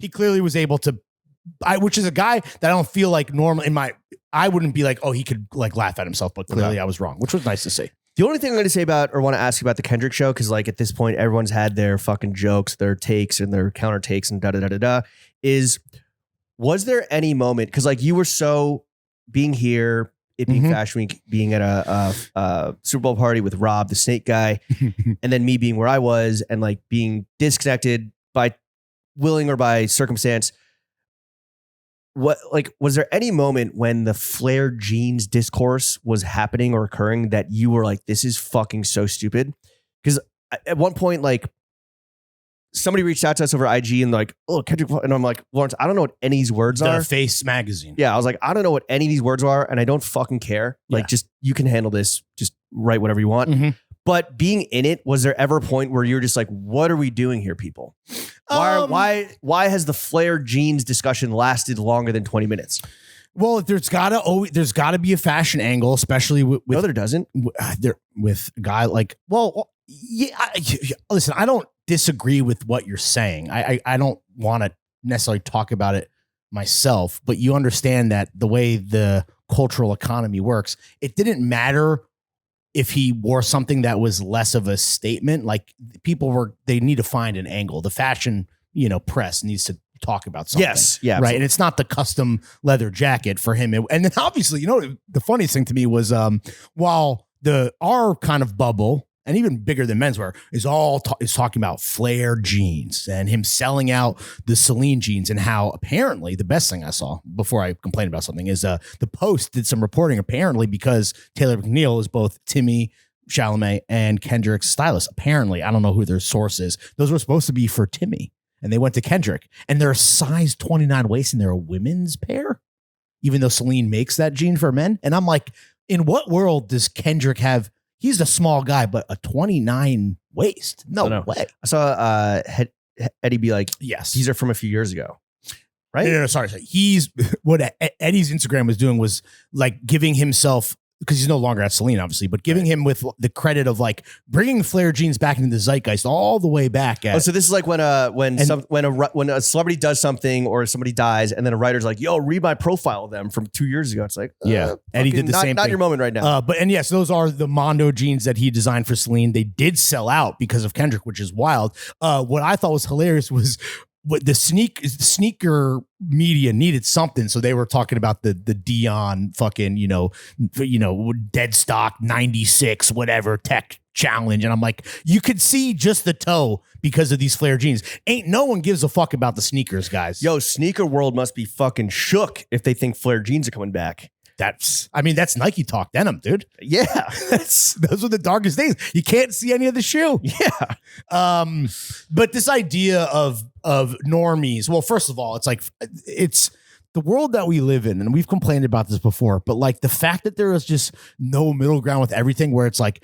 clearly was able to, which is a guy that I don't feel like normal I wouldn't be like, oh, he could like laugh at himself, but clearly I was wrong, which was nice to see. The only thing I'm going to say about or want to ask you about the Kendrick show, because like at this point, everyone's had their fucking jokes, their takes and their counter takes and is, was there any moment, because like you were so being here, it being Fashion Week, being at a Super Bowl party with Rob, the snake guy, and then me being where I was and like being disconnected by willing or by circumstance. Was there any moment when the flared jeans discourse was happening or occurring that you were like, this is fucking so stupid? Because at one point, like somebody reached out to us over IG and like, oh, Kendrick, and I'm like, Lawrence, I don't know what any of these words are. Face magazine. Yeah, I was like, I don't know what any of these words are, and I don't fucking care. Like, just you can handle this. Just write whatever you want. But being in it, was there ever a point where you're just like, what are we doing here, people? Why has the flared jeans discussion lasted longer than 20 minutes? Well, there's gotta be a fashion angle, especially with no, there doesn't. With a guy like, well, yeah. Listen, I don't disagree with what you're saying. I don't want to necessarily talk about it myself, but you understand that the way the cultural economy works, it didn't matter if he wore something that was less of a statement. Like they need to find an angle. The fashion, press needs to talk about something. Yes. Yeah. Right. Absolutely. And it's not the custom leather jacket for him. And then obviously, the funniest thing to me was while our kind of bubble, and even bigger than menswear, is talking about flared jeans and him selling out the Celine jeans, and how apparently the best thing I saw before I complained about something is the Post did some reporting apparently because Taylor McNeil is both Timmy Chalamet and Kendrick's stylist. Apparently, I don't know who their source is. Those were supposed to be for Timmy, and they went to Kendrick, and they're a size 29 waist, and they're a women's pair, even though Celine makes that jean for men. And I'm like, in what world does Kendrick have? He's a small guy, but a 29 waist. No way. I saw Eddie be like, yes, these are from a few years ago. Right? No, sorry. He's what Eddie's Instagram was doing was like giving himself, because he's no longer at Celine, obviously, but giving him with the credit of like bringing flare jeans back into the zeitgeist all the way back. So this is like when a celebrity does something or somebody dies, and then a writer's like, "Yo, read my profile of them from 2 years ago." It's like, Eddie did the same thing. Not your moment right now. And yes, those are the Mondo jeans that he designed for Celine. They did sell out because of Kendrick, which is wild. What I thought was hilarious was what the sneaker media needed something, so they were talking about the Dion fucking dead stock 96 whatever tech challenge, and I'm like, you could see just the toe because of these flare jeans. Ain't no one gives a fuck about the sneakers, guys. Yo, sneaker world must be fucking shook if they think flare jeans are coming back. That's Nike talk denim, dude. Yeah. Those were the darkest days. You can't see any of the shoe. Yeah. But this idea of normies, well, first of all, it's the the world that we live in, and we've complained about this before, but like the fact that there is just no middle ground with everything, where it's like,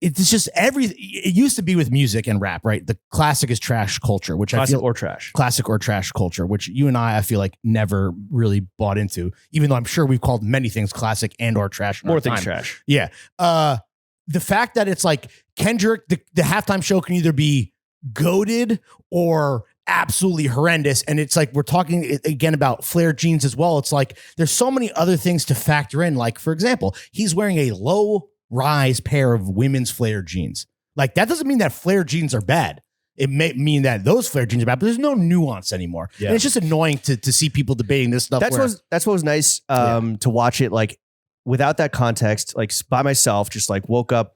it's just it used to be with music and rap, right? The classic is trash culture, which classic I feel or trash. Classic or trash culture, which you and I feel like never really bought into, even though I'm sure we've called many things classic and or trash. More things trash. Yeah. The fact that it's like Kendrick, the halftime show can either be goated or absolutely horrendous. And it's like, we're talking again about flared jeans as well. It's like, there's so many other things to factor in. Like, for example, he's wearing a low rise pair of women's flared jeans. Like, that doesn't mean that flared jeans are bad. It may mean that those flared jeans are bad, but there's no nuance anymore. Yeah. And it's just annoying to see people debating this stuff. That's what was nice to watch it, like, without that context, like by myself, just like woke up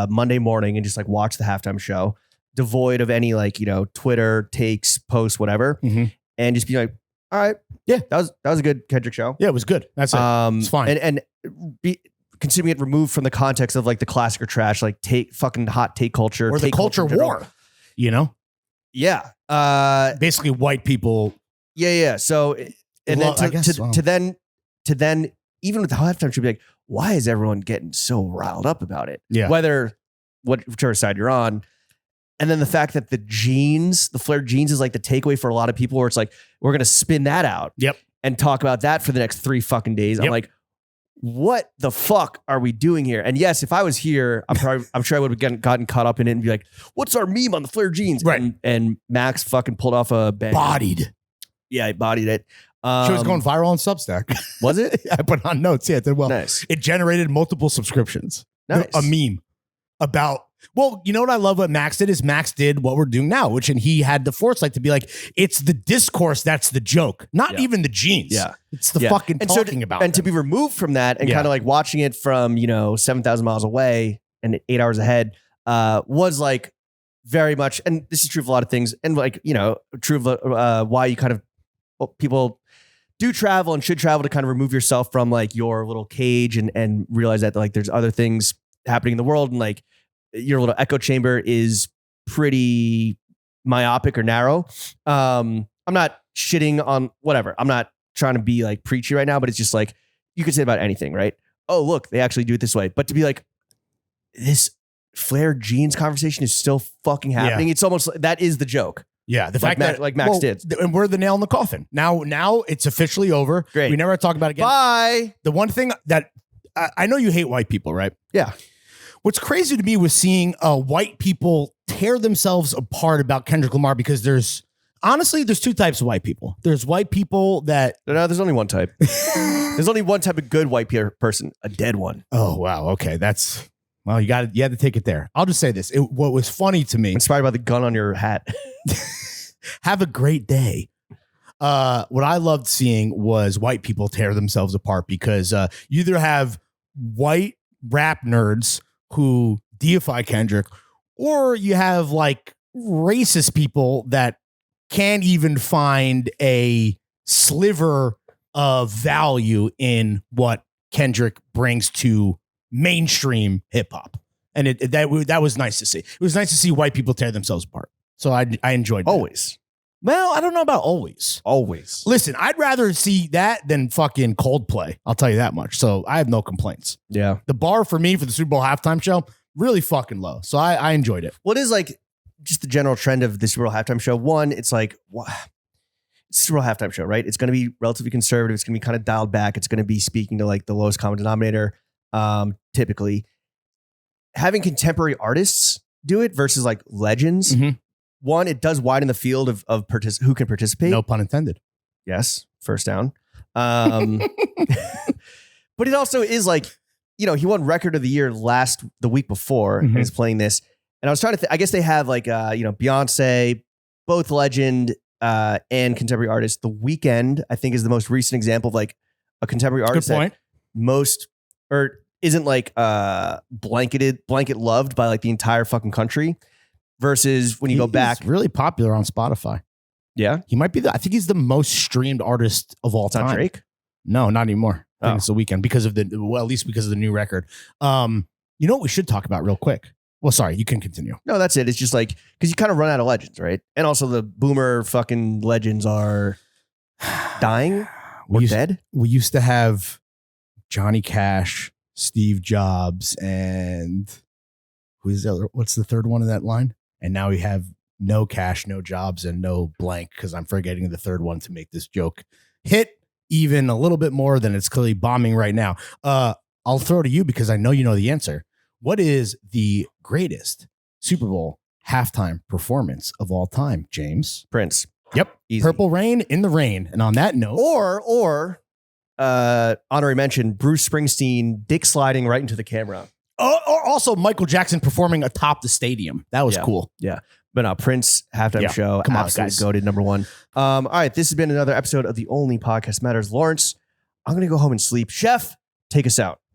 Monday morning and just like watched the halftime show, devoid of any like, you know, Twitter takes, posts, whatever, and just be like, all right, yeah, that was a good Kendrick show. Yeah, it was good. That's it. It's fine. And considering it removed from the context of like the classic or trash, like fucking hot take culture or the culture war, you know? Yeah. Basically white people. Yeah. So, and then to then even with the halftime show, be like, why is everyone getting so riled up about it? Yeah. Whichever side you're on. And then the fact that the flared jeans is like the takeaway for a lot of people, where it's like, we're going to spin that out. Yep. And talk about that for the next 3 fucking days. Yep. I'm like, what the fuck are we doing here? And yes, if I was here, I'm sure I would have gotten caught up in it and be like, what's our meme on the flared jeans? Right. And Max fucking pulled off a bang. Bodied. Yeah, he bodied it. She was going viral on Substack. Was it? I put on notes. Yeah, it did well. Nice. It generated multiple subscriptions. Nice. A meme about, well, you know what I love what Max did is Max did what we're doing now, and he had the foresight to be like, it's the discourse that's the joke, not even the jeans. Yeah. It's the fucking and talking about and them. To be removed from that and kind of like watching it from, 7,000 miles away and 8 hours ahead was like very much, and this is true of a lot of things, and like, true of why you kind of, people do travel and should travel to kind of remove yourself from like your little cage and realize that like there's other things happening in the world, and like your little echo chamber is pretty myopic or narrow. I'm not shitting on whatever. I'm not trying to be like preachy right now, but it's just like, you could say about anything, right? Oh, look, they actually do it this way. But to be like, this flared jeans conversation is still fucking happening. It's almost like that is the joke. Yeah, the fact that like Max did, and we're the nail in the coffin. Now it's officially over. Great. We never talk about it again. Bye. The one thing that I know you hate white people, right? Yeah. What's crazy to me was seeing white people tear themselves apart about Kendrick Lamar, because there's two types of white people. There's white people that there's only one type. There's only one type of good white person, a dead one. Oh wow, okay, well, you had to take it there. I'll just say this. What was funny to me, inspired by the gun on your hat. Have a great day. What I loved seeing was white people tear themselves apart, because you either have white rap nerds who deify Kendrick, or you have like racist people that can't even find a sliver of value in what Kendrick brings to mainstream hip hop. And that was nice to see. It was nice to see white people tear themselves apart. So I enjoyed that. Always. Well, I don't know about always. Always. Listen, I'd rather see that than fucking Coldplay. I'll tell you that much. So I have no complaints. Yeah. The bar for me for the Super Bowl halftime show, really fucking low. So I enjoyed it. What is like just the general trend of the Super Bowl halftime show? One, it's like, it's Super Bowl halftime show, right? It's going to be relatively conservative. It's going to be kind of dialed back. It's going to be speaking to like the lowest common denominator. Typically, having contemporary artists do it versus like legends. Mm-hmm. One, it does widen the field of who can participate. No pun intended. Yes, first down. But it also is like, he won Record of the Year the week before, and is playing this. And I was trying to I guess they have like Beyonce, both legend and contemporary artists. The Weeknd, I think, is the most recent example of like a contemporary artist that isn't like blanket loved by like the entire fucking country. Versus when you go back, he's really popular on Spotify. Yeah, he might be I think he's the most streamed artist of all time. Not Drake? No, not anymore. I think it's The Weeknd because of at least because of the new record. You know what we should talk about real quick? Well, sorry, you can continue. No, that's it. It's just like, because you kind of run out of legends, right? And also the boomer fucking legends are dying. dead? We used to have Johnny Cash, Steve Jobs, and who's the other? What's the third one in that line? And now we have no Cash, no Jobs, and no blank, because I'm forgetting the third one to make this joke hit even a little bit more than it's clearly bombing right now. I'll throw it to you because I know you know the answer. What is the greatest Super Bowl halftime performance of all time, James? Prince. Yep. Easy. Purple Rain in the Rain. And on that note, or honorary mention, Bruce Springsteen dick sliding right into the camera. or also Michael Jackson performing atop the stadium. That was cool. Yeah. But Prince halftime show. Come on, absolute guys. goated number one. All right. This has been another episode of The Only Podcast Matters. Lawrence, I'm going to go home and sleep. Chef, take us out.